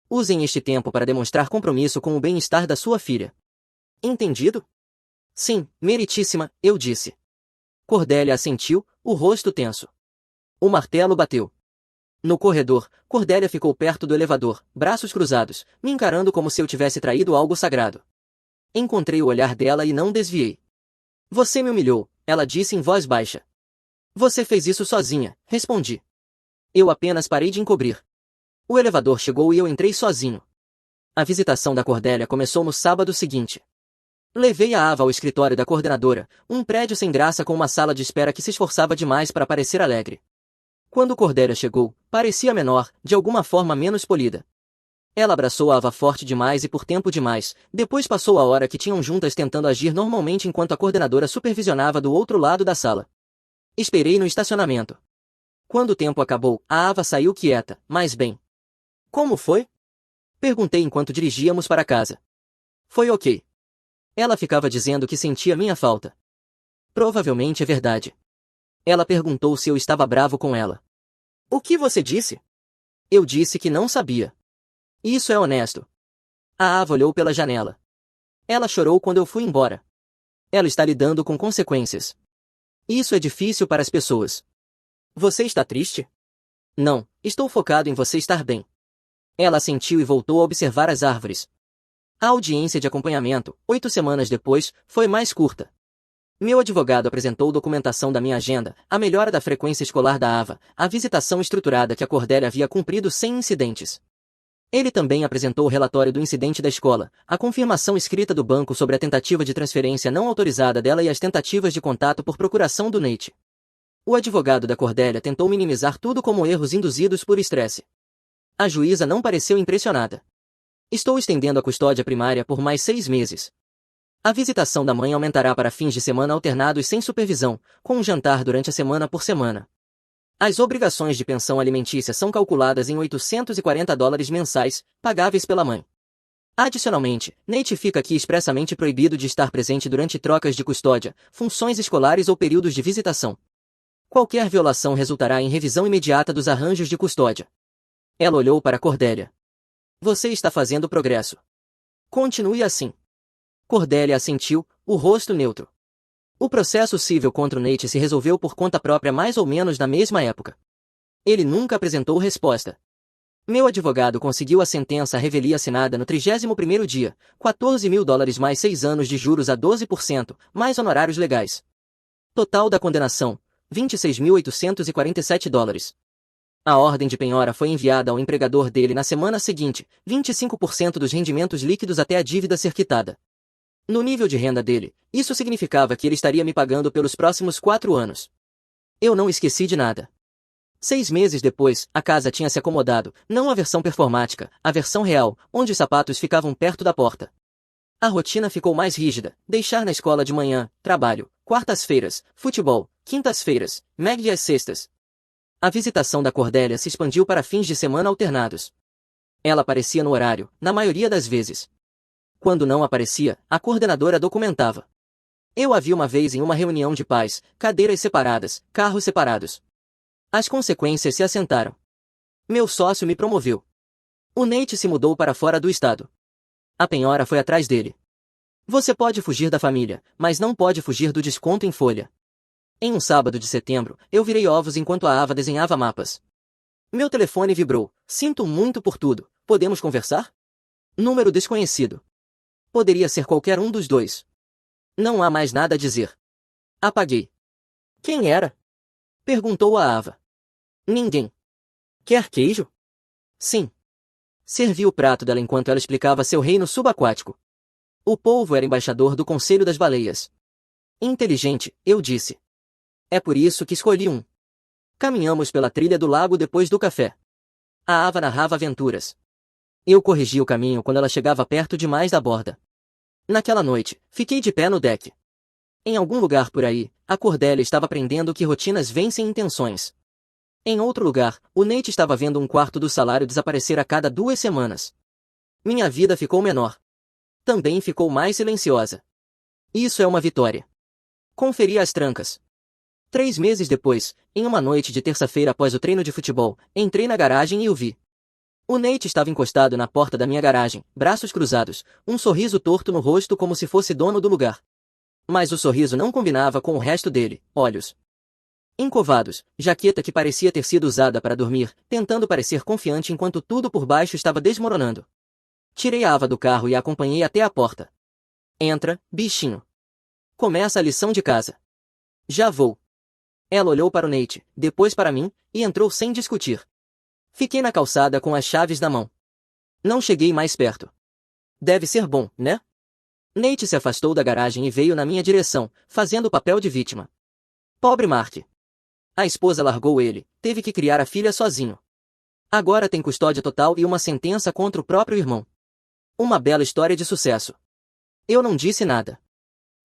Usem este tempo para demonstrar compromisso com o bem-estar da sua filha. Entendido? Sim, meritíssima, eu disse. Cordélia assentiu, o rosto tenso. O martelo bateu. No corredor, Cordélia ficou perto do elevador, braços cruzados, me encarando como se eu tivesse traído algo sagrado. Encontrei o olhar dela e não desviei. Você me humilhou, ela disse em voz baixa. Você fez isso sozinha, respondi. Eu apenas parei de encobrir. O elevador chegou e eu entrei sozinho. A visitação da Cordélia começou no sábado seguinte. Levei a Ava ao escritório da coordenadora, um prédio sem graça com uma sala de espera que se esforçava demais para parecer alegre. Quando Cordélia chegou, parecia menor, de alguma forma menos polida. Ela abraçou a Ava forte demais e por tempo demais, depois passou a hora que tinham juntas tentando agir normalmente enquanto a coordenadora supervisionava do outro lado da sala. Esperei no estacionamento. Quando o tempo acabou, a Ava saiu quieta, mas bem. Como foi? Perguntei enquanto dirigíamos para casa. Foi ok. Ela ficava dizendo que sentia minha falta. Provavelmente é verdade. Ela perguntou se eu estava bravo com ela. O que você disse? Eu disse que não sabia. Isso é honesto. A Ava olhou pela janela. Ela chorou quando eu fui embora. Ela está lidando com consequências. Isso é difícil para as pessoas. Você está triste? Não, estou focado em você estar bem. Ela assentiu e voltou a observar as árvores. A audiência de acompanhamento, 8 semanas depois, foi mais curta. Meu advogado apresentou documentação da minha agenda, a melhora da frequência escolar da Ava, a visitação estruturada que a Cordélia havia cumprido sem incidentes. Ele também apresentou o relatório do incidente da escola, a confirmação escrita do banco sobre a tentativa de transferência não autorizada dela e as tentativas de contato por procuração do Nate. O advogado da Cordélia tentou minimizar tudo como erros induzidos por estresse. A juíza não pareceu impressionada. Estou estendendo a custódia primária por mais 6 meses. A visitação da mãe aumentará para fins de semana alternados sem supervisão, com um jantar durante a semana por semana. As obrigações de pensão alimentícia são calculadas em $840 mensais, pagáveis pela mãe. Adicionalmente, Nate fica aqui expressamente proibido de estar presente durante trocas de custódia, funções escolares ou períodos de visitação. Qualquer violação resultará em revisão imediata dos arranjos de custódia. Ela olhou para Cordélia. Você está fazendo progresso. Continue assim. Cordélia assentiu, o rosto neutro. O processo civil contra o Nate se resolveu por conta própria mais ou menos na mesma época. Ele nunca apresentou resposta. Meu advogado conseguiu a sentença à revelia assinada no 31º dia, $14.000 mais 6 anos de juros a 12%, mais honorários legais. Total da condenação, $26.847. A ordem de penhora foi enviada ao empregador dele na semana seguinte, 25% dos rendimentos líquidos até a dívida ser quitada. No nível de renda dele, isso significava que ele estaria me pagando pelos próximos 4 anos. Eu não esqueci de nada. 6 meses depois, a casa tinha se acomodado, não a versão performática, a versão real, onde os sapatos ficavam perto da porta. A rotina ficou mais rígida, deixar na escola de manhã, trabalho, quartas-feiras, futebol, quintas-feiras, Maggie às sextas. A visitação da Cordélia se expandiu para fins de semana alternados. Ela aparecia no horário, na maioria das vezes. Quando não aparecia, a coordenadora documentava. Eu a vi uma vez em uma reunião de pais, cadeiras separadas, carros separados. As consequências se assentaram. Meu sócio me promoveu. O Nate se mudou para fora do estado. A penhora foi atrás dele. Você pode fugir da família, mas não pode fugir do desconto em folha. Em um sábado de setembro, eu virei ovos enquanto a Ava desenhava mapas. Meu telefone vibrou. Sinto muito por tudo. Podemos conversar? Número desconhecido. Poderia ser qualquer um dos dois. Não há mais nada a dizer. Apaguei. Quem era? Perguntou a Ava. Ninguém. Quer queijo? Sim. Servi o prato dela enquanto ela explicava seu reino subaquático. O polvo era embaixador do Conselho das Baleias. Inteligente, eu disse. É por isso que escolhi um. Caminhamos pela trilha do lago depois do café. A Ava narrava aventuras. Eu corrigi o caminho quando ela chegava perto demais da borda. Naquela noite, fiquei de pé no deck. Em algum lugar por aí, a Cordélia estava aprendendo que rotinas vencem intenções. Em outro lugar, o Nate estava vendo um quarto do salário desaparecer a cada 2 semanas. Minha vida ficou menor. Também ficou mais silenciosa. Isso é uma vitória. Conferi as trancas. 3 meses depois, em uma noite de terça-feira após o treino de futebol, entrei na garagem e o vi. O Nate estava encostado na porta da minha garagem, braços cruzados, um sorriso torto no rosto como se fosse dono do lugar. Mas o sorriso não combinava com o resto dele, olhos encovados, jaqueta que parecia ter sido usada para dormir, tentando parecer confiante enquanto tudo por baixo estava desmoronando. Tirei a Ava do carro e a acompanhei até a porta. Entra, bichinho. Começa a lição de casa. Já vou. Ela olhou para o Nate, depois para mim, e entrou sem discutir. Fiquei na calçada com as chaves na mão. Não cheguei mais perto. Deve ser bom, né? Nate se afastou da garagem e veio na minha direção, fazendo o papel de vítima. Pobre Mark. A esposa largou ele, teve que criar a filha sozinho. Agora tem custódia total e uma sentença contra o próprio irmão. Uma bela história de sucesso. Eu não disse nada.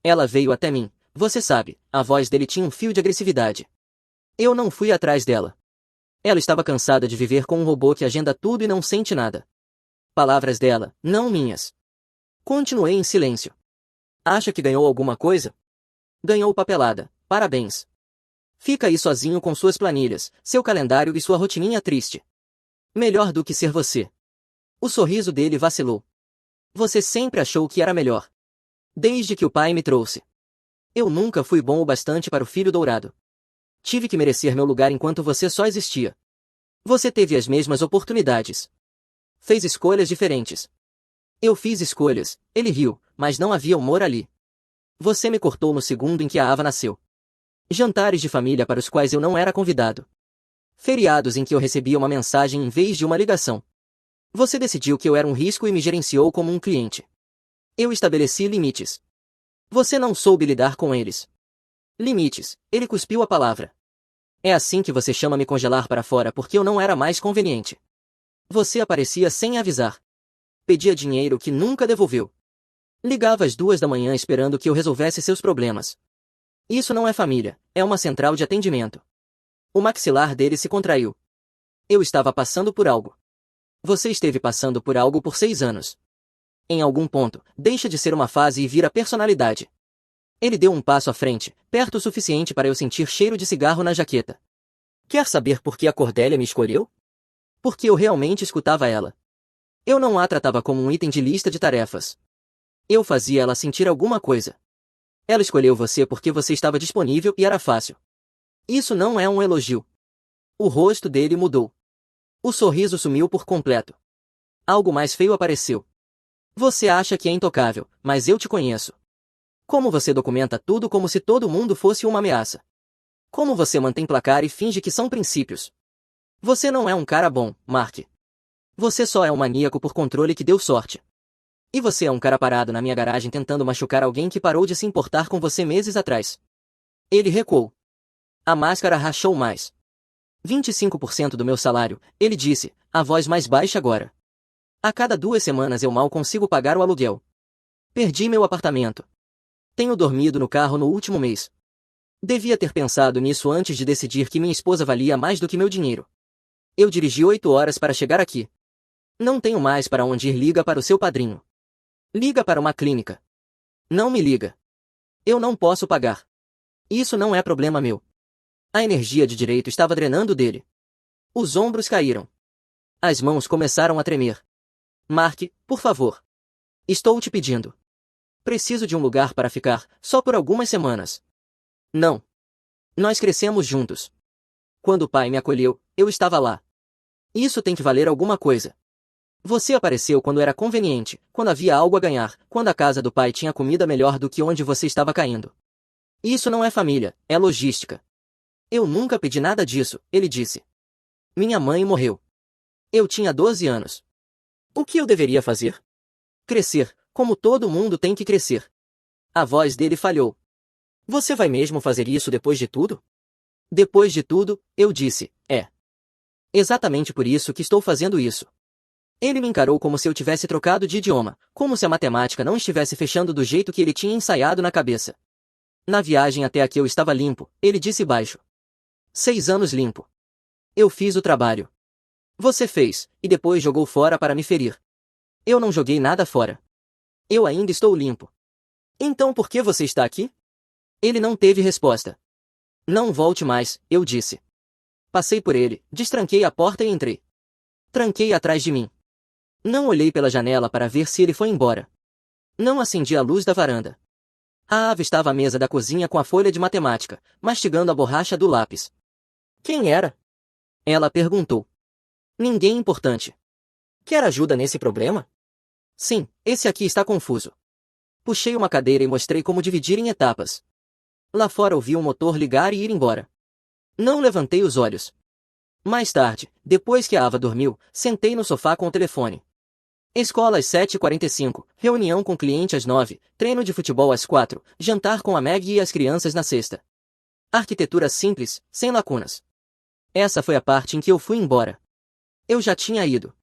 Ela veio até mim, você sabe, a voz dele tinha um fio de agressividade. Eu não fui atrás dela. Ela estava cansada de viver com um robô que agenda tudo e não sente nada. Palavras dela, não minhas. Continuei em silêncio. Acha que ganhou alguma coisa? Ganhou papelada, parabéns. Fica aí sozinho com suas planilhas, seu calendário e sua rotininha triste. Melhor do que ser você. O sorriso dele vacilou. Você sempre achou que era melhor. Desde que o pai me trouxe. Eu nunca fui bom o bastante para o filho dourado. Tive que merecer meu lugar enquanto você só existia. Você teve as mesmas oportunidades. Fez escolhas diferentes. Eu fiz escolhas, ele riu, mas não havia humor ali. Você me cortou no segundo em que a Ava nasceu. Jantares de família para os quais eu não era convidado. Feriados em que eu recebia uma mensagem em vez de uma ligação. Você decidiu que eu era um risco e me gerenciou como um cliente. Eu estabeleci limites. Você não soube lidar com eles. Limites, ele cuspiu a palavra. É assim que você chama me congelar para fora porque eu não era mais conveniente. Você aparecia sem avisar. Pedia dinheiro que nunca devolveu. Ligava às 2 da manhã esperando que eu resolvesse seus problemas. Isso não é família, é uma central de atendimento. O maxilar dele se contraiu. Eu estava passando por algo. Você esteve passando por algo por 6 anos. Em algum ponto, deixa de ser uma fase e vira personalidade. Ele deu um passo à frente, perto o suficiente para eu sentir cheiro de cigarro na jaqueta. Quer saber por que a Cordélia me escolheu? Porque eu realmente escutava ela. Eu não a tratava como um item de lista de tarefas. Eu fazia ela sentir alguma coisa. Ela escolheu você porque você estava disponível e era fácil. Isso não é um elogio. O rosto dele mudou. O sorriso sumiu por completo. Algo mais feio apareceu. Você acha que é intocável, mas eu te conheço. Como você documenta tudo como se todo mundo fosse uma ameaça? Como você mantém placar e finge que são princípios? Você não é um cara bom, Mark. Você só é um maníaco por controle que deu sorte. E você é um cara parado na minha garagem tentando machucar alguém que parou de se importar com você meses atrás. Ele recuou. A máscara rachou mais. 25% do meu salário, ele disse, a voz mais baixa agora. A cada 2 semanas eu mal consigo pagar o aluguel. Perdi meu apartamento. Tenho dormido no carro no último mês. Devia ter pensado nisso antes de decidir que minha esposa valia mais do que meu dinheiro. Eu dirigi 8 horas para chegar aqui. Não tenho mais para onde ir, liga para o seu padrinho. Liga para uma clínica. Não me liga. Eu não posso pagar. Isso não é problema meu. A energia de direito estava drenando dele. Os ombros caíram. As mãos começaram a tremer. Mark, por favor. Estou te pedindo. Preciso de um lugar para ficar, só por algumas semanas. Não. Nós crescemos juntos. Quando o pai me acolheu, eu estava lá. Isso tem que valer alguma coisa. Você apareceu quando era conveniente, quando havia algo a ganhar, quando a casa do pai tinha comida melhor do que onde você estava caindo. Isso não é família, é logística. Eu nunca pedi nada disso, ele disse. Minha mãe morreu. Eu tinha 12 anos. O que eu deveria fazer? Crescer, como todo mundo tem que crescer. A voz dele falhou. Você vai mesmo fazer isso depois de tudo? Depois de tudo, eu disse, é. Exatamente por isso que estou fazendo isso. Ele me encarou como se eu tivesse trocado de idioma, como se a matemática não estivesse fechando do jeito que ele tinha ensaiado na cabeça. Na viagem até aqui eu estava limpo, ele disse baixo. 6 anos limpo. Eu fiz o trabalho. Você fez, e depois jogou fora para me ferir. Eu não joguei nada fora. Eu ainda estou limpo. Então por que você está aqui? Ele não teve resposta. Não volte mais, eu disse. Passei por ele, destranquei a porta e entrei. Tranquei atrás de mim. Não olhei pela janela para ver se ele foi embora. Não acendi a luz da varanda. A Ava estava à mesa da cozinha com a folha de matemática, mastigando a borracha do lápis. Quem era? Ela perguntou. Ninguém importante. Quer ajuda nesse problema? Sim, esse aqui está confuso. Puxei uma cadeira e mostrei como dividir em etapas. Lá fora ouvi um motor ligar e ir embora. Não levantei os olhos. Mais tarde, depois que a Ava dormiu, sentei no sofá com o telefone. Escola às 7h45, reunião com cliente às 9, treino de futebol às 4, jantar com a Maggie e as crianças na sexta. Arquitetura simples, sem lacunas. Essa foi a parte em que eu fui embora. Eu já tinha ido.